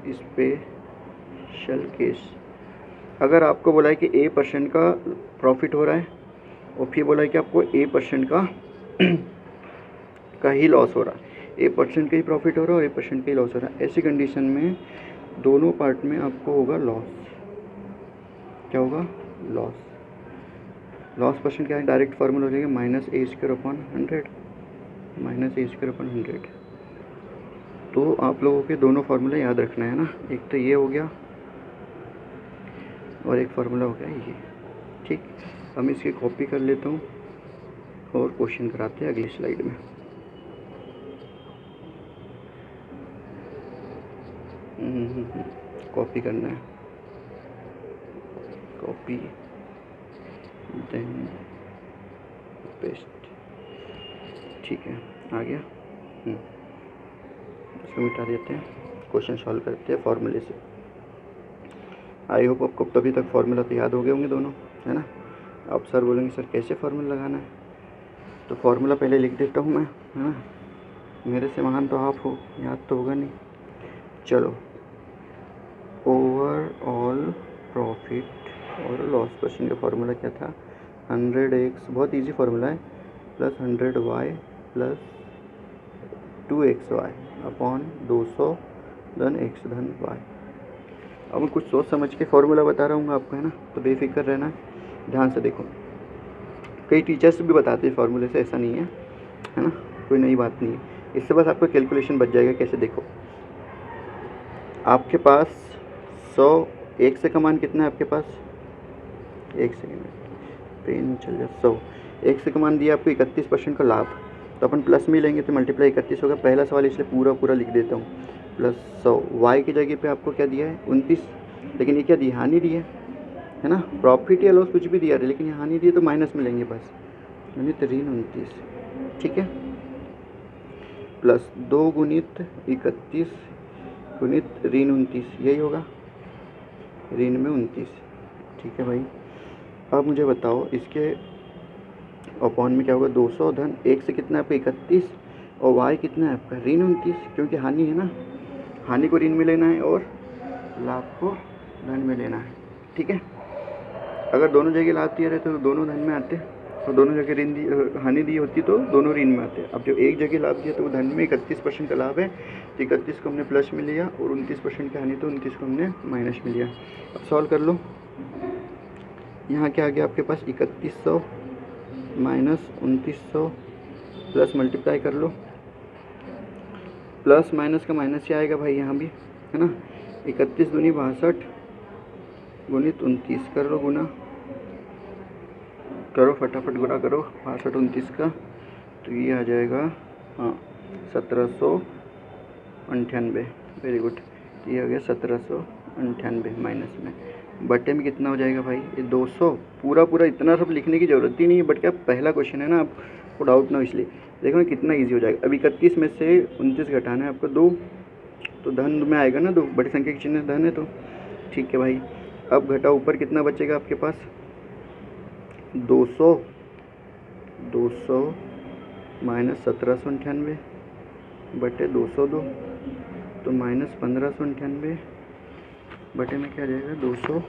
अगर आपको बोला है कि A% का प्रॉफिट हो रहा है और फिर बोला है कि आपको A% का ही लॉस हो रहा है, A% का ही प्रॉफिट हो रहा है और A% का ही लॉस हो रहा है, ऐसी कंडीशन में दोनों पार्ट में आपको होगा लॉस। क्या होगा? लॉस। लॉस परसेंट क्या है? डायरेक्ट फार्मूला हो जाएगा -A²/100, -A²/100। तो आप लोगों के दोनों फार्मूले याद रखना है ना, एक तो ये हो गया और एक फार्मूला हो गया ये। ठीक, हम इसकी कॉपी कर लेता हूँ और क्वेश्चन कराते हैं अगली स्लाइड में। कॉपी करना है, कॉपी देन पेस्ट। ठीक है, आ गया। इसको मिटा देते हैं, क्वेश्चन सॉल्व करते हैं फार्मूले से। आई होप आपको तभी तक फार्मूला तो याद हो गए होंगे दोनों, है ना। अब सर बोलेंगे सर कैसे फार्मूला लगाना है, तो फार्मूला पहले लिख देता हूँ मैं, है ना। मेरे से महान तो आप हो, याद तो होगा नहीं। चलो, ओवरऑल प्रॉफिट और लॉस परसेंट का फार्मूला क्या था? 100x, बहुत इजी फार्मूला है, plus 100y plus 2xy upon 200 धन x धन y। अब मैं कुछ सोच समझ के फार्मूला बता रहा हूँ आपको, है ना, तो बेफिक्र रहना, ध्यान से देखो। कई टीचर्स भी बताते हैं फार्मूले से, ऐसा नहीं है ना, कोई नई बात नहीं है। इससे बस आपको कैलकुलेशन बच जाएगा। कैसे? देखो, आपके पास 100, एक से का मान कितना है आपके पास? एक सेकेंड, पेन चल जाए। 100, एक से का मान दिया आपको 31% का लाभ, तो अपन प्लस में लेंगे तो मल्टीप्लाई 31 होगा। पहला सवाल इसलिए पूरा लिख देता हूँ, प्लस 100। वाई की जगह पे आपको क्या दिया है? 29, लेकिन ये क्या दी? हानि दी है ना। प्रॉफिट या लॉस कुछ भी दिया है, लेकिन ये हानि दी है तो माइनस में लेंगे बस, यानी ऋण 29। ठीक है, प्लस 2 गुणित 31 गुणित ऋण 29, यही होगा, ऋण में 29। ठीक है भाई, अब मुझे बताओ इसके अपॉन में क्या होगा? 200 धन एक से कितना है आपका? 31, और वाई कितना है आपका? ऋण 29, क्योंकि हानि है ना, हानि को ऋण में लेना है और लाभ को धन में लेना है। ठीक है, अगर दोनों जगह लाभ दिए रहते तो दोनों धन में आते, तो दोनों जगह ऋण दी, हानि दी होती तो दोनों ऋण में आते। अब जो एक जगह लाभ दिया तो वो धन में 31% का लाभ है, तो 31 को हमने प्लस में लिया, और 29% की हानि तो 29 को हमने माइनस में लिया। अब सॉल्व कर लो, यहाँ क्या आ गया आपके पास? 3100 माइनस 2900 प्लस मल्टीप्लाई कर लो, प्लस माइनस का माइनस ही आएगा भाई यहाँ भी, है ना। 31 दूनी 62 गुणित 29 कर लो, गुना करो, फटाफट गुना करो 62 29 का, तो ये आ जाएगा 1798। वेरी गुड, ये हो गया 1798 माइनस में, बटे में कितना हो जाएगा भाई? ये 200। पूरा इतना सब लिखने की ज़रूरत ही नहीं है, बट क्या पहला क्वेश्चन है ना, आपको डाउट ना हो इसलिए। देखो ना कितना ईजी हो जाएगा। अभी 31 में से 29 घटाना है आपको 2, तो धन में आएगा ना, 2 बड़ी संख्या की चिन्ह धन है तो। ठीक है भाई, अब घटा ऊपर कितना बचेगा आपके पास? 200 माइनस 1798 बटे 202, तो माइनस 1598 बटे में क्या आ जाएगा? 200।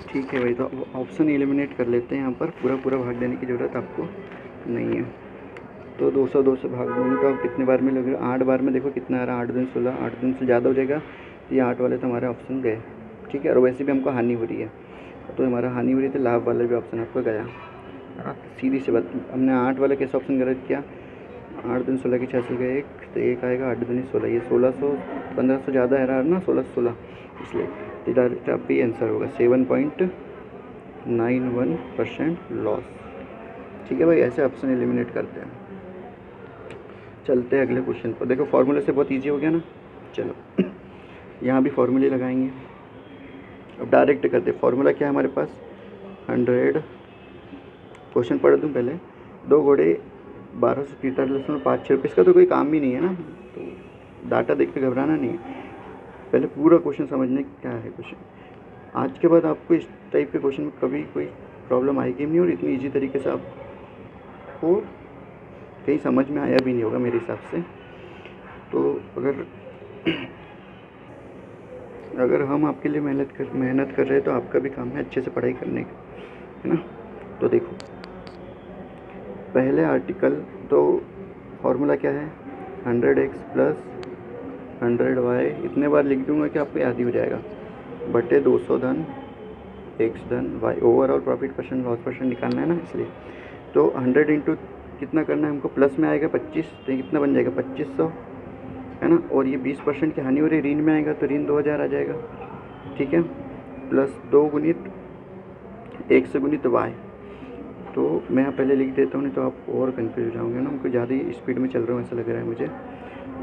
ठीक है भाई, तो ऑप्शन एलिमिनेट कर लेते हैं। यहाँ पर पूरा भाग देने की ज़रूरत आपको नहीं है, तो 202 से भाग दूँगा तो आप कितने बार में लगेगा? 8 बार में। देखो कितना आ रहा है, 8 दूनी 16, 8 दूनी से ज़्यादा हो जाएगा, तो ये 8 वाले तो हमारे ऑप्शन गए। ठीक है, और वैसे भी हमको हानि हो रही है, तो हमारा हानि हो रही थी, लाभ वाला भी ऑप्शन आपका गया। सीधी सी बात, हमने 8 वाला कैसे ऑप्शन गलत किया? 8 दूनी 16 की 6 से गए 1, तो 1 आएगा, 8 दूनी 16, ये 1600 1500 ज़्यादा है रहा ना, 1616, इसलिए तो डायरेक्ट आपका आंसर होगा 7.91% लॉस। ठीक है भाई, ऐसे ऑप्शन एलिमिनेट करते हैं। चलते हैं अगले क्वेश्चन पर। देखो फार्मूले से बहुत इजी हो गया ना। चलो यहाँ भी फार्मूले लगाएंगे। अब डायरेक्ट करते, फार्मूला क्या है हमारे पास? 100, क्वेश्चन पढ़ दूँ पहले। 2 घोड़े 1243.5 रुपये, इसका तो कोई काम भी नहीं है ना, तो डाटा देख के घबराना नहीं है, पहले पूरा क्वेश्चन समझने क्या है क्वेश्चन। आज के बाद आपको इस टाइप के क्वेश्चन में कभी कोई प्रॉब्लम आएगी नहीं, और इतनी ईजी तरीके से आपको कहीं समझ में आया भी नहीं होगा मेरे हिसाब से। तो अगर अगर हम आपके लिए मेहनत कर रहे हैं तो आपका भी काम है अच्छे से पढ़ाई करने का, है ना। तो देखो पहले आर्टिकल तो फॉर्मूला क्या है, 100x प्लस 100y, इतने बार लिख दूंगा कि आपको याद ही हो जाएगा, बटे 200 धन x धन y। Overall profit percent loss percent निकालना है ना, इसलिए तो 100 इंटू कितना करना है हमको, प्लस में आएगा 25, तो कितना बन जाएगा 2500, है ना। और ये 20% की हानि हो रही है, ऋण में आएगा तो ऋण 2000 आ जाएगा, ठीक है। प्लस 2 गुणित 1 से गुणित y, तो मैं यहाँ पहले लिख देता हूँ, नहीं तो आप और कंफ्यूज हो जाओगे ना, हमको ज़्यादा ही स्पीड में चल रहा हूँ ऐसा लग रहा है मुझे।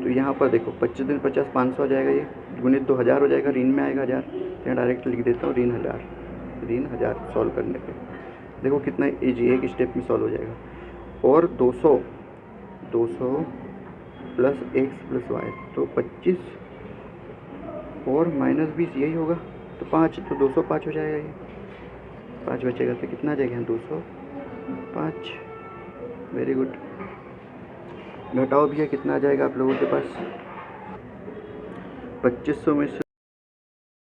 तो यहाँ पर देखो 25 दिन 50 500 आ जाएगा, ये गुणित 2000 हो जाएगा, ऋण में आएगा 1000, तो यहाँ डायरेक्ट लिख देता हूँ ऋण 1000 सॉल्व करने पे देखो कितना ईजी, एक स्टेप में सॉल्व हो जाएगा। और 200 प्लस x प्लस y, तो 25 और माइनस 20 यही होगा, तो 5, तो 205 हो जाएगा, ये 5 बचेगा तो कितना आ जाएगा 205। Very good. घटाओ भैया कितना आ जाएगा आप लोगों के पास, 2500 में से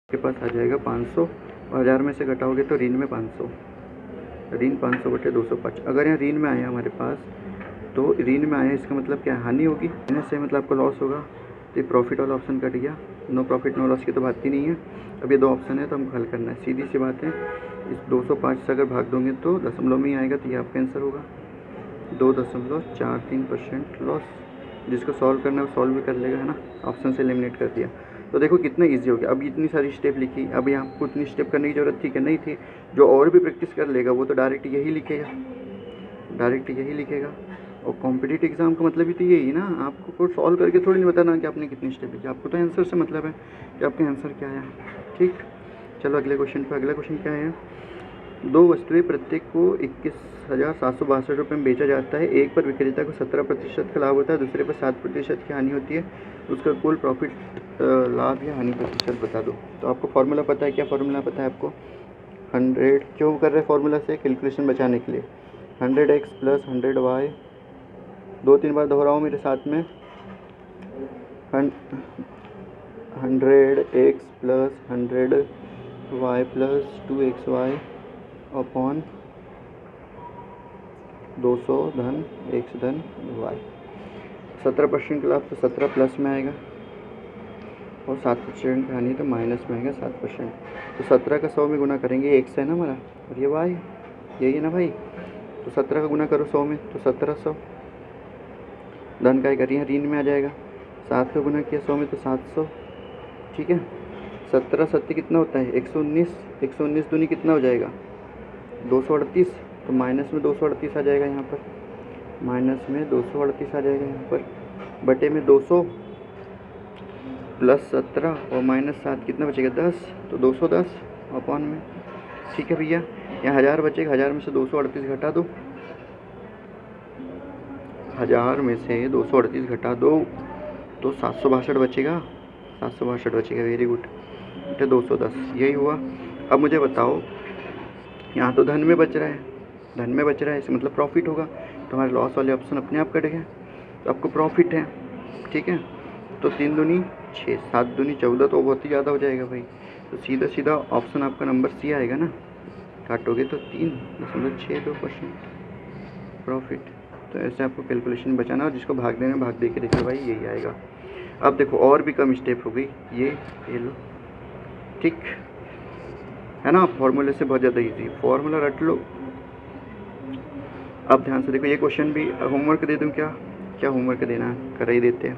के पास आ जाएगा 500, और 1000 में से घटाओगे तो ऋण में 500, ऋण 500 बटे 205। अगर यहाँ ऋण में आया हमारे पास, तो ऋण में आया इसका मतलब क्या, हानि होगी, माइनस से मतलब आपको लॉस होगा, तो ये प्रॉफिट वाला ऑप्शन कट गया, नो प्रॉफिट नो लॉस की तो बात ही नहीं है। अब ये 2 ऑप्शन है तो हमको हल करना है, सीधी सी बात है। इस 205 से अगर भाग दोगे तो दशमलव में ही आएगा, तो ये आपका आंसर होगा 2.43% लॉस। जिसको सॉल्व करना है वो सॉल्व भी कर लेगा, है ना, ऑप्शन से एलिमिनेट कर दिया। तो देखो कितना इजी हो गया। अब इतनी सारी स्टेप लिखी, अब यहाँ आपको इतनी स्टेप करने की ज़रूरत थी कि नहीं थी। जो और भी प्रैक्टिस कर लेगा वो तो डायरेक्ट यही लिखेगा। और कॉम्पिटिटिव एग्जाम का मतलब ही तो यही ना, आपको कोई सॉल्व करके थोड़ी नहीं बताना कि आपने कितनी स्टेप लिखी, आपको तो आंसर से मतलब है कि आपका आंसर क्या आया। ठीक, चलो अगले क्वेश्चन पे। अगला क्वेश्चन क्या है, 2 वस्तुएं प्रत्येक को 21,762 रुपये में बेचा जाता है। एक पर विक्रेता को 17% का लाभ होता है, दूसरे पर 7% की हानि होती है। उसका कुल प्रॉफिट लाभ या हानि प्रतिशत बता दो। तो आपको फार्मूला पता है, क्या फार्मूला पता है आपको, 100 क्यों कर रहे हैं फार्मूला से, कैलकुलेशन बचाने के लिए। 100x प्लस 100y, 2-3 बार दोहराओ मेरे साथ में, 100x plus 100y plus 2xy upon 200 धन x धन y। 17% का लाभ तो 17 प्लस में आएगा, और 7% की हानि तो माइनस में आएगा 7%। तो 17 का 100 में गुना करेंगे, x है ना हमारा, और ये y, यही है ना भाई। तो 17 का गुना करो 100 में, तो 1700। धन का करिए, ऋण में आ जाएगा। 7 का गुना किया 100 में तो 700, ठीक है। 17 7 कितना होता है 119, 119 दूनी कितना हो जाएगा 238, तो माइनस में 238 आ जाएगा यहाँ पर, माइनस में 238 आ जाएगा यहाँ पर, बटे में 200 प्लस 17 और माइनस 7 कितना बचेगा 10, तो 210 अपॉन में। ठीक है भैया, यहाँ 1000 बचेगा, 1000 में से 238 घटा दो, 1000 में से 238 घटा दो तो 762 बचेगा, 762 बचेगा। वेरी गुड, बटे 210, यही हुआ। अब मुझे बताओ, यहाँ तो धन में बच रहा है, इसका मतलब प्रॉफिट होगा, तो हमारे लॉस वाले ऑप्शन अपने आप कट गए, तो आपको प्रॉफिट है। ठीक है, तो 3 दूनी 6, 7 दूनी 14, तो बहुत ही ज़्यादा हो जाएगा भाई। तो सीधा ऑप्शन आपका नंबर सी आएगा ना, काटोगे तो 3.62% प्रॉफिट। तो ऐसे आपको कैलकुलेशन बचाना, और जिसको भाग देना भाग दे के देखो भाई यही आएगा। अब देखो और भी कम स्टेप हो गई, ये लो, ठीक है ना। फॉर्मूले से बहुत ज़्यादा इजी, फॉर्मूला रट लो। अब ध्यान से देखो, ये क्वेश्चन भी होमवर्क दे दूँ, क्या होमवर्क देना है, कर ही देते हैं।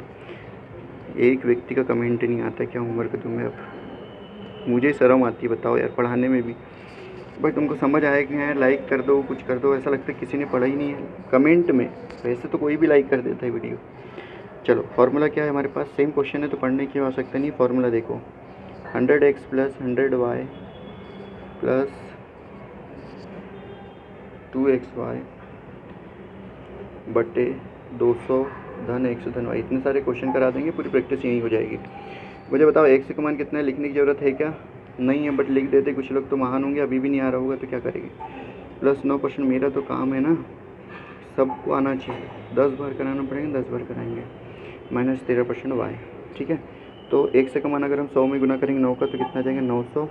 एक व्यक्ति का कमेंट नहीं आता, क्या होमवर्क दूँ मैं। अब मुझे शर्म आती है, बताओ यार, पढ़ाने में भी। भाई तुमको समझ आया कि है, लाइक कर दो, कुछ कर दो, ऐसा लगता है किसी ने पढ़ा ही नहीं है कमेंट में। वैसे तो कोई भी लाइक कर देता है वीडियो। चलो फार्मूला क्या है हमारे पास, सेम क्वेश्चन है तो पढ़ने की आवश्यकता नहीं। फार्मूला देखो, 100x plus 100y plus 2xy बटे 200 धन x धन y। इतने सारे क्वेश्चन करा देंगे, पूरी प्रैक्टिस यही हो जाएगी। मुझे बताओ x का मान कितना है, लिखने की ज़रूरत है क्या, नहीं है, बट लिख देते। कुछ लोग तो महान होंगे, अभी भी नहीं आ रहा होगा तो क्या करेंगे। प्लस 9%, मेरा तो काम है ना, सबको आना चाहिए। 10 बार कराना पड़ेगा, 10 बार कराएंगे। माइनस 13% y, ठीक है। तो 1 से कमान अगर हम 100 में गुना करेंगे 9 का तो कितना जाएगा 900,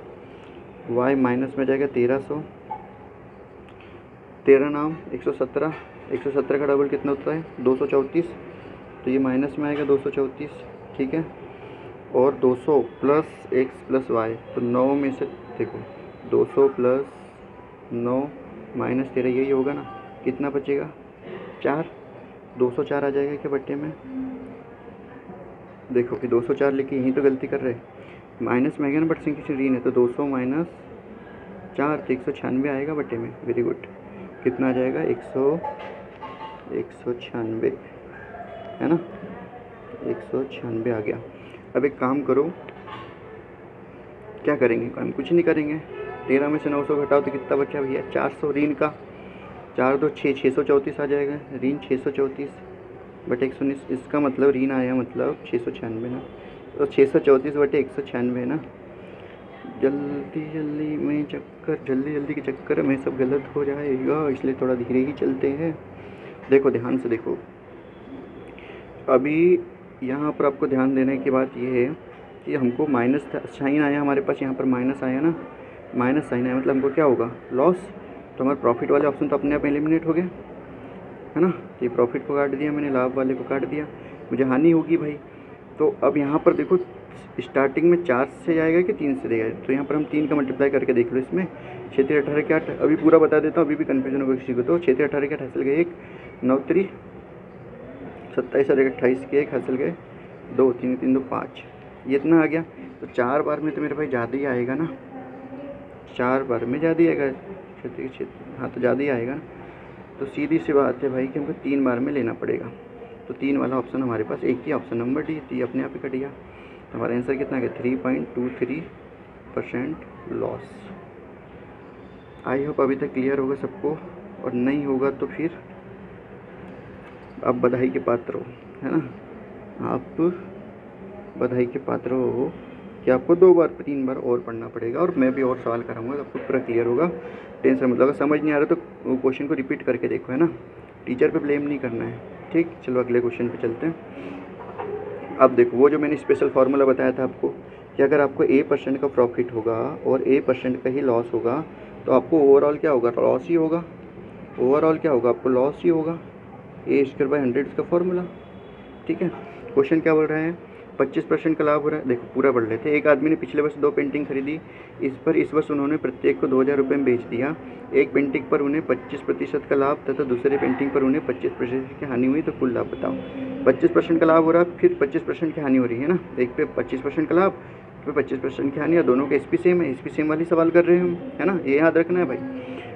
y माइनस में जाएगा 1300, 13 नाम 117, 117 का डबल कितना होता है 234, तो ये माइनस में आएगा 234, ठीक है। और 200 प्लस x प्लस वाई, तो 9 में से देखो 200 प्लस 9 माइनस 13, यही होगा ना, कितना बचेगा 4, 204 आ जाएगा क्या बट्टे में। देखो कि 204 लिखी, यहीं तो गलती कर रहे हैं, माइनस में आएगा ना बट संख्या ऋण है, तो 200 माइनस 4 तो 196 आएगा बट्टे में। वेरी गुड, कितना आ जाएगा 196 है ना, 196 आ गया। अब एक काम करो, क्या करेंगे, हम कुछ नहीं करेंगे, 13 में से 900 घटाओ तो कितना बचा भैया 400 ऋण का, 4 2 6, 634 आ जाएगा, ऋण 634 बटे 119, इसका मतलब ऋण आया मतलब 696 ना, तो 634 बटे 196 ना। जल्दी में चक्कर, जल्दी के चक्कर में सब गलत हो जाएगा, इसलिए थोड़ा धीरे ही चलते हैं। देखो ध्यान से देखो, अभी यहाँ पर आपको ध्यान देने की बात ये है कि हमको माइनस साइन आया हमारे पास, यहाँ पर माइनस आया ना, माइनस साइन आया मतलब हमको क्या होगा लॉस, तो हमारे प्रॉफिट वाले ऑप्शन तो अपने आप एलिमिनेट हो गए है ना, ये प्रॉफिट को काट दिया मैंने, लाभ वाले को काट दिया, मुझे हानि होगी भाई। तो अब यहाँ पर देखो स्टार्टिंग में 4 से जाएगा कि 3 से देगा, तो यहाँ पर हम 3 का मल्टीप्लाई करके देख लो, इसमें 6 3 18 के 8, अभी पूरा बता देता हूँ, अभी भी कन्फ्यूजन होगा किसी को, तो 6 3 18 के 8 हासिल गए 1, 9 3 27 और 28 के 1 हासिल गए 2, 3 3 2 5, ये इतना आ गया। तो 4 बार में तो मेरे भाई ज़्यादा ही आएगा ना, 4 बार में ज़्यादा ही आएगा, हाँ तो ज़्यादा ही आएगा ना, तो सीधी सी बात है भाई कि हमको 3 बार में लेना पड़ेगा। तो 3 वाला ऑप्शन हमारे पास एक ही ऑप्शन नंबर डी, तो ये अपने आप ही कट गया, तो हमारा आंसर कितना गया 3.23% लॉस। आई होप अभी तक क्लियर होगा सबको, और नहीं होगा तो फिर आप बधाई के पात्र हो, है ना, आप बधाई के पात्र हो कि आपको 2 बार 3 बार और पढ़ना पड़ेगा, और मैं भी और सवाल कराऊंगा तो आपको पूरा क्लियर होगा। टेंशन मतलब अगर समझ नहीं आ रहा तो क्वेश्चन को रिपीट करके देखो, है ना, टीचर पे ब्लेम नहीं करना है, ठीक। चलो अगले क्वेश्चन पे चलते हैं। अब देखो वो जो मैंने स्पेशल फार्मूला बताया था आपको कि अगर आपको A% का प्रॉफिट होगा और A% का ही लॉस होगा तो आपको ओवरऑल क्या होगा, लॉस ही होगा, ओवरऑल क्या होगा आपको लॉस ही होगा, A²/100 इसका फार्मूला, ठीक है। क्वेश्चन क्या बोल रहे हैं, 25% का लाभ हो रहा है, देखो पूरा पढ़ लेते हैं। एक आदमी ने पिछले वर्ष 2 पेंटिंग खरीदी, इस वर्ष उन्होंने प्रत्येक को 2000 रुपये में बेच दिया। एक पेंटिंग पर उन्हें 25% का लाभ तथा दूसरे पेंटिंग पर उन्हें 25% की हानि हुई, तो कुल लाभ बताओ। 25% का लाभ हो रहा है, फिर 25% की हानि हो रही है ना, एक पे 25% का लाभ, पे 25% की हानि, और दोनों का SP सेम है, SP सेम वाली सवाल कर रहे हैं हम, है ना, ये याद रखना है भाई।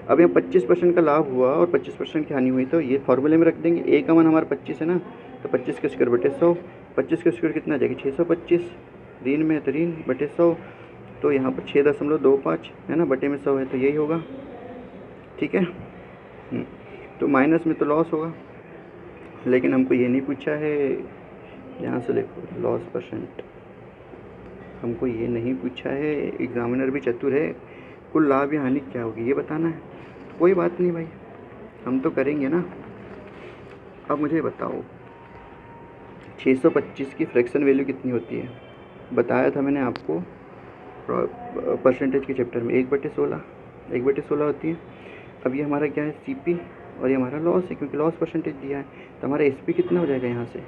अब यहाँ 25% का लाभ हुआ और 25% की हानि हुई, तो ये फॉर्मूले में रख देंगे। A का मान हमारा 25 है ना, तो 25 का स्क्वायर बटे 100, 25 का स्क्वायर कितना आ जाएगा 625, ऋण में तो ऋण बटे 100, तो यहाँ पर 6.25 है ना, बटे में 100 है, तो यही होगा, ठीक है। तो माइनस में तो लॉस होगा, लेकिन हमको ये नहीं पूछा है, यहाँ से देखो लॉस परसेंट हमको ये नहीं पूछा है, एग्जामिनर भी चतुर है, कुल लाभ या हानि क्या होगी ये बताना है। तो कोई बात नहीं भाई, हम तो करेंगे ना। अब मुझे बताओ 625 की फ्रैक्शन वैल्यू कितनी होती है, बताया था मैंने आपको परसेंटेज के चैप्टर में, 1/16 होती है। अब ये हमारा क्या है CP और ये हमारा लॉस है, क्योंकि लॉस परसेंटेज दिया है, तो हमारा SP कितना हो जाएगा यहाँ से।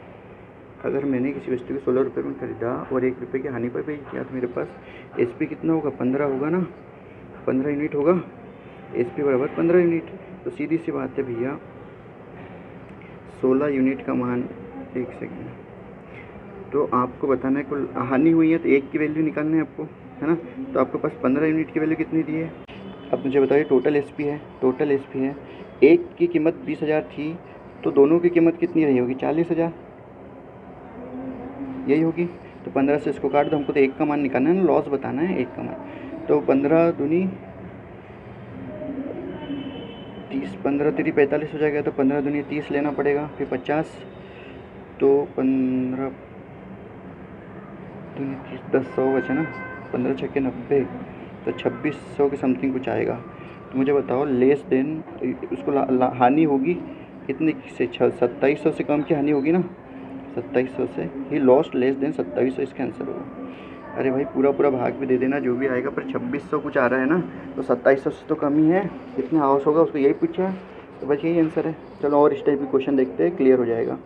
अगर मैंने किसी वस्तु को 16 रुपये में खरीदा और 1 रुपये की हानि पर बेच दिया तो मेरे पास SP कितना होगा 15 होगा ना, 15 यूनिट होगा, SP बराबर 15 यूनिट। तो सीधी सी बात है भैया 16 यूनिट का मान, एक सेकेंड, तो आपको बताना है कुल हानि हुई है तो 1 की वैल्यू निकालना है आपको, है ना। तो आपके पास 15 यूनिट की वैल्यू कितनी दी है, अब मुझे बताइए। टोटल SP है, टोटल SP है, एक की कीमत 20,000 थी, तो दोनों की कीमत कितनी रही होगी 40,000, यही होगी। तो 15 से इसको काट दो, हमको तो 1 का मान निकालना है ना, लॉस बताना है 1 का मान। तो 15 दूनी 30, 15 3 45 हो जाएगा, तो 15 दूनी 30 लेना पड़ेगा, फिर 50, तो 15 दूनी 30, 10 100 बचे ना, 15 छक्के 90, तो 2600 के समथिंग कुछ आएगा। तो मुझे बताओ लेस देन उसको हानि होगी कितने से, 2700 से कम की हानि होगी ना, 2700 से ही लॉस्ट लेस देन 2700, इसका आंसर होगा। अरे भाई पूरा पूरा भाग भी दे देना जो भी आएगा, पर 2600 कुछ आ रहा है ना, तो 2700 से तो कम ही है, कितना हाउस होगा उसको यही पूछा है, तो बस यही आंसर है। चलो और इस टाइप के क्वेश्चन देखते हैं, क्लियर हो जाएगा।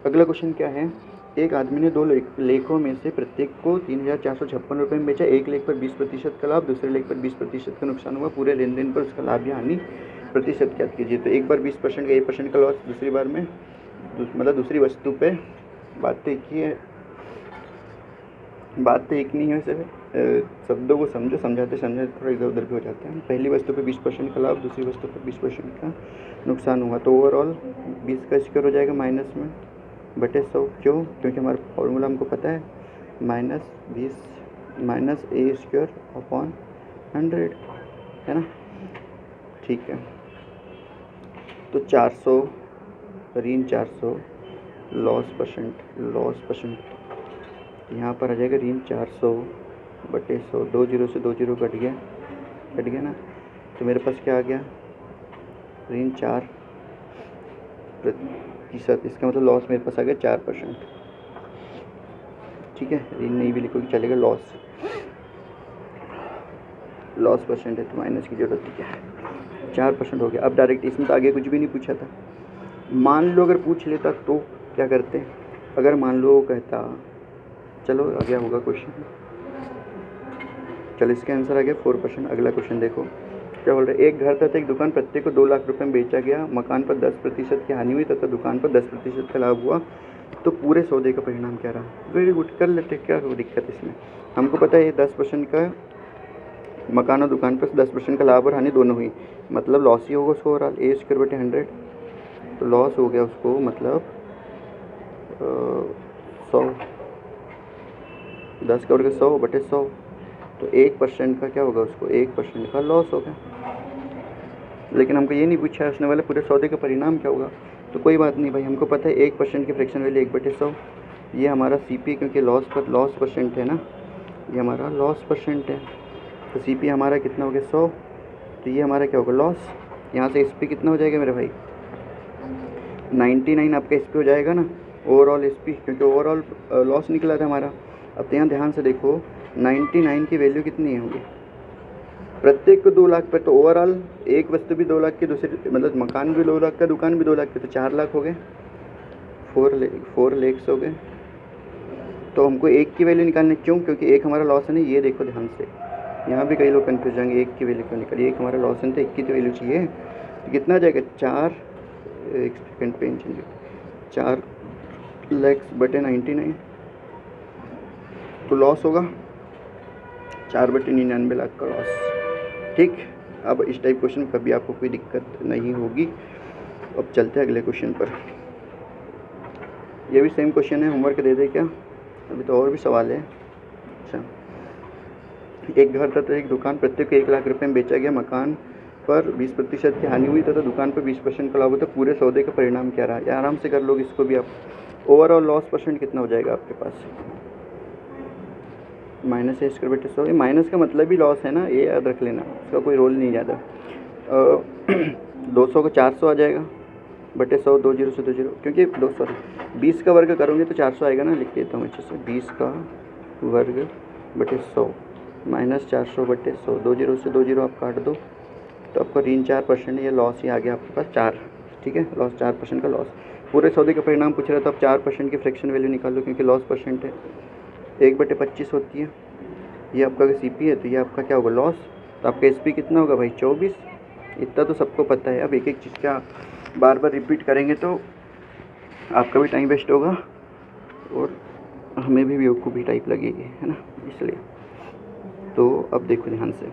अगला क्वेश्चन क्या है, एक आदमी ने 2 लेखों में से प्रत्येक को 3456 रुपये में बेचा। एक लेख पर 20% का लाभ, दूसरे लेख पर 20% का नुकसान हुआ। पूरे लेन देन पर उसका लाभ या हानि प्रतिशत ज्ञात कीजिए। तो एक बार 20% का 1% का लॉस, दूसरी बार में मतलब दूसरी वस्तु पे बात तो एक नहीं है सर, शब्दों को समझो, समझाते थोड़ा इधर उधर भी हो जाते हैं। पहली वस्तु पे 20% का लाभ, दूसरी वस्तु पे 20% का नुकसान हुआ। तो ओवरऑल 20 का स्क्वायर हो जाएगा माइनस में बटे 100, क्यों? क्योंकि हमारा फॉर्मूला हमको पता है, -20 माइनस ए स्क्वायर अपॉन 100, है ना। ठीक है, तो 400 ऋण 400 लॉस परसेंट यहाँ पर आ जाएगा ऋण 400 बटे 100, 2 जीरो से 2 जीरो कट गया ना, तो मेरे पास क्या आ गया, ऋण 4%। इसका मतलब लॉस मेरे पास आ गया 4%। ठीक है, ऋण नहीं भी लिखोगे चलेगा, लॉस परसेंट है तो माइनस की जरूरत है, क्या है 4% हो गया। अब डायरेक्ट इसमें तो आगे कुछ भी नहीं पूछा था। मान लो अगर पूछ लेता तो क्या करते, अगर मान लो कहता, चलो आ गया होगा क्वेश्चन, चलो इसका आंसर आ गया 4%। अगला क्वेश्चन देखो क्या बोल रहे हैं, एक घर तथा एक दुकान प्रत्येक को 2 लाख रुपए में बेचा गया। मकान पर 10% की हानि हुई तथा दुकान पर 10% का लाभ हुआ। तो पूरे सौदे का परिणाम क्या रहा? वेरी गुड, कर लेते, क्या दिक्कत इसमें। हमको पता है ये 10% का मकान और दुकान पर 10% का लाभ और हानि दोनों हुई, मतलब लॉस ही होगा उसको ओवरऑल। ए स्क्वायर बटे 100, तो लॉस हो गया उसको, मतलब 100, 10 का वर्ग 100 बटे 100, तो 1% का क्या होगा उसको, 1% का लॉस होगा। लेकिन हमको ये नहीं पूछा है उसने वाले पूरे सौदे का परिणाम क्या होगा, तो कोई बात नहीं भाई, हमको पता है 1% की फ्रैक्शन वैल्यू 1/100, ये हमारा CP, क्योंकि लॉस परसेंट है ना, ये हमारा लॉस परसेंट है, तो CP हमारा कितना हो गया 100, तो ये हमारा क्या होगा लॉस। यहाँ से SP कितना हो जाएगा मेरे भाई, 99 आपका SP हो जाएगा ना, ओवरऑल SP, क्योंकि ओवरऑल लॉस निकला था हमारा। अब तो यहाँ ध्यान से देखो 99 की वैल्यू कितनी होगी, प्रत्येक को 2 लाख पे, तो ओवरऑल एक वस्तु भी 2 लाख की, दूसरी मतलब मकान भी 2 लाख का, दुकान भी 2 लाख की, तो 4 लाख हो गए, 4 लाख हो गए। तो हमको एक की वैल्यू निकालनी, क्यों? क्योंकि एक हमारा लॉस है ना, ये देखो ध्यान से, यहाँ भी कई लोग कन्फ्यूज होंगे, एक की वैल्यू क्यों निकाली, एक हमारा लॉस है तो एक की तो वैल्यू चाहिए, तो कितना आ जाएगा 4 लाख बटे 99, तो लॉस होगा 4/99 लाख का लॉस। ठीक, अब इस टाइप क्वेश्चन कभी आपको कोई दिक्कत नहीं होगी। अब चलते हैं अगले क्वेश्चन पर। ये भी सेम क्वेश्चन है, होमवर्क दे दे क्या, अभी तो और भी सवाल है। अच्छा, एक घर तथा एक दुकान प्रत्येक को 1 लाख रुपए में बेचा गया। मकान पर 20% की हानि हुई तथा दुकान पर 20% का लाभ हुआ, तो पूरे सौदे का परिणाम क्या रहा? आराम से कर लोगे इसको भी आप। ओवरऑल लॉस परसेंट कितना हो जाएगा आपके पास, -A स्क्वायर बटे 100, माइनस का मतलब ही लॉस है ना, ये याद रख लेना, इसका कोई रोल नहीं ज़्यादा। 200 को 400 आ जाएगा बटे 100, 2 जीरो से 2 जीरो, क्योंकि 20 का वर्ग करोगे तो 400 आएगा ना, लिख देता हूँ अच्छे से, 20 का वर्ग बटे 100 माइनस 400 बटे 100, 2 जीरो से 2 जीरो आप काट दो, तो आपका ऋण 4%, ये लॉस ही आ गया आपके पास 4। ठीक है, लॉस 4% का लॉस। पूरे सौदे का परिणाम पूछ रहा है, तो आप 4% की फ्रैक्शन वैल्यू निकालो, क्योंकि लॉस परसेंट है, 1/25 होती है, ये आपका अगर CP है तो ये आपका क्या होगा लॉस, तो आपका SP कितना होगा भाई 24। इतना तो सबको पता है, अब एक एक चीज़ का बार बार रिपीट करेंगे तो आपका भी टाइम वेस्ट होगा और हमें भी बेवकूफ़ी टाइप लगेगी, है ना, इसलिए। तो अब देखो ध्यान से,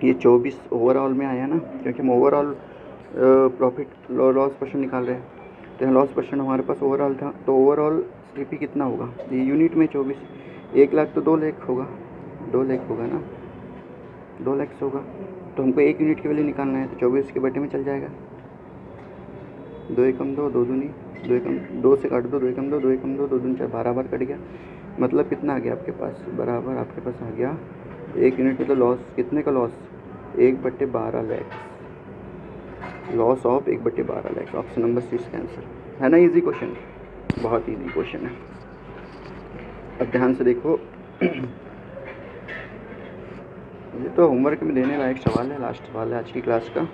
ये 24 ओवरऑल में आया ना, क्योंकि हम ओवरऑल प्रॉफिट लॉस परसेंट निकाल रहे हैं, तो यहाँ लॉस परसेंट हमारे पास ओवरऑल था, तो ओवरऑल CP कितना होगा, ये यूनिट में 24, 1 लाख तो 2 लाख होगा, 2 लाख होगा ना, 2 लाख होगा, तो हमको 1 यूनिट की वैल्यू निकालना है, तो 24 के बटे में चल जाएगा, 2 एकम 2, 2 दूनी 2 एकम 2 से काट दो, 2 एकम 2, 2 एकम 2, 2 दूनी 4, 12 बार कट गया, मतलब कितना आ गया आपके पास, बराबर आपके पास आ गया 1 यूनिट, मतलब लॉस कितने का loss, 1/12 lakh, loss of 1/12 lakh. Option number 6 का आंसर है ना, इजी क्वेश्चन। बहुत ईजी क्वेश्चन है। अब ध्यान से देखो, ये तो होमवर्क में देने लायक सवाल है, लास्ट सवाल है आज की क्लास का।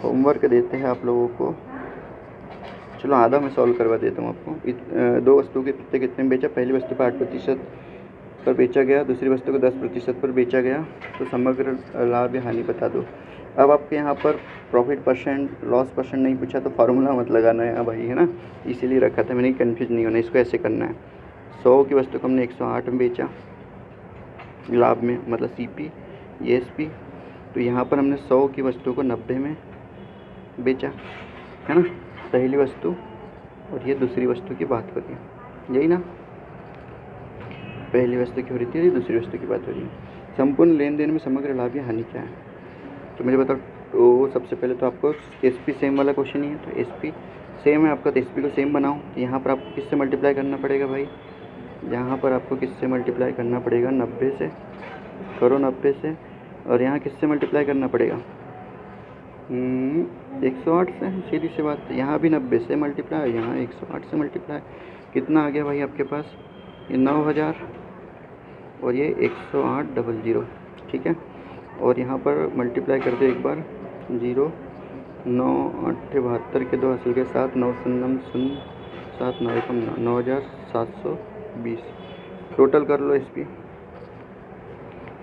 होमवर्क देते हैं आप लोगों को, चलो आधा मैं सॉल्व करवा देता हूँ आपको। दो वस्तुओं के कितने कितने में बेचा? पहली वस्तु पर 8% पर बेचा गया, दूसरी वस्तु को 10% पर बेचा गया, तो समग्र लाभ या हानि बता दो। अब आपके यहाँ पर प्रॉफिट परसेंट, लॉस परसेंट नहीं पूछा तो फार्मूला मत लगाना है भाई, है ना, इसीलिए रखा था मैंने, कन्फ्यूज नहीं होना। इसको ऐसे करना है, 100 की वस्तु को हमने 108 में बेचा लाभ में, मतलब CP ये SP, तो यहाँ पर हमने 100 की वस्तु को 90 में बेचा, है ना, पहली वस्तु, और ये दूसरी वस्तु की बात हो रही है, यही ना, पहली वस्तु की हो रही थी, ये दूसरी वस्तु की बात हो रही है। संपूर्ण लेन देन में समग्र लाभ या हानि क्या है, तो मुझे बताओ। तो सबसे पहले तो आपको SP सेम वाला क्वेश्चन ही है, तो SP सेम है आपका, तो SP को सेम बनाओ। तो यहाँ पर आपको किससे मल्टीप्लाई करना पड़ेगा भाई? यहाँ पर आपको किससे मल्टीप्लाई करना पड़ेगा? 90 से करो, 90 से, और यहाँ किससे मल्टीप्लाई करना पड़ेगा? 108 से, सीधी सी बात। यहाँ भी 90 से मल्टीप्लाई, यहाँ 108 से मल्टीप्लाई, कितना आ गया भाई आपके पास? ये 9000 और ये 10800, ठीक है। और यहाँ पर मल्टीप्लाई कर दो एक बार, 0 9 8 72 के 2 असल के 7 9 0 7 9 एकम 9720, टोटल कर लो SP।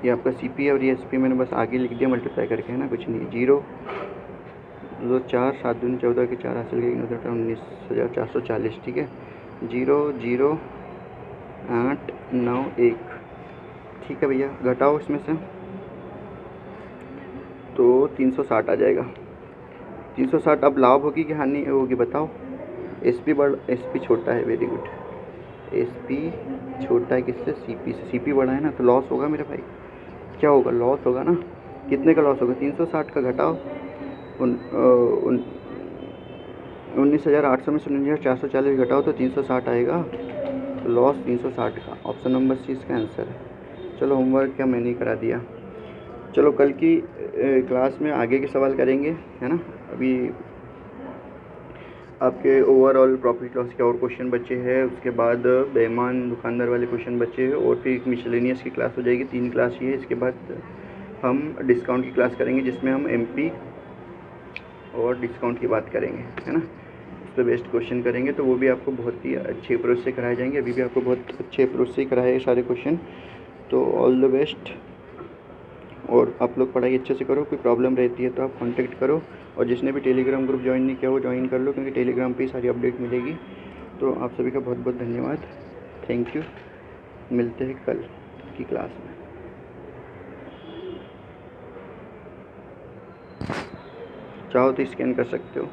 ये आपका CP है और ये SP मैंने बस आगे लिख दिया मल्टीप्लाई करके, है ना, कुछ नहीं। 0 2 4 7 दूनी 14 के 4 हासिल के 19,440, ठीक है। 0 0 8 9 1, ठीक है भैया। घटाओ इसमें से तो 360 आ जाएगा। 360। अब लाभ होगी कि हानि होगी बताओ? SP छोटा है, वेरी गुड। SP छोटा है किससे? CP से। CP बड़ा है ना, तो लॉस होगा मेरे भाई, क्या होगा? लॉस होगा ना। कितने का लॉस होगा? 360 का घटाओ 19,800 में से 19,440 घटाओ तो 360 आएगा, तो लॉस 360 का। ऑप्शन नंबर C इसका आंसर है। चलो होमवर्क क्या मैंने ही करा दिया। चलो कल की क्लास में आगे के सवाल करेंगे, है ना। अभी आपके ओवरऑल प्रॉफिट लॉस के और क्वेश्चन बचे हैं, उसके बाद बेईमान दुकानदार वाले क्वेश्चन बचे हैं, और फिर एक मिसलेनियस की क्लास हो जाएगी। 3 क्लास ही है। इसके बाद हम डिस्काउंट की क्लास करेंगे, जिसमें हम MP और डिस्काउंट की बात करेंगे, है ना। उस पर बेस्ट क्वेश्चन करेंगे, तो वो भी आपको बहुत ही अच्छे अप्रोच से कराए जाएंगे। अभी भी आपको बहुत अच्छे अप्रोच से कराए सारे क्वेश्चन। तो ऑल द बेस्ट, और आप लोग पढ़ाई अच्छे से करो। कोई प्रॉब्लम रहती है तो आप कांटेक्ट करो, और जिसने भी टेलीग्राम ग्रुप ज्वाइन नहीं किया वो ज्वाइन कर लो, क्योंकि टेलीग्राम पे ही सारी अपडेट मिलेगी। तो आप सभी का बहुत बहुत धन्यवाद, थैंक यू। मिलते हैं कल की क्लास में। चाहो तो स्कैन कर सकते हो।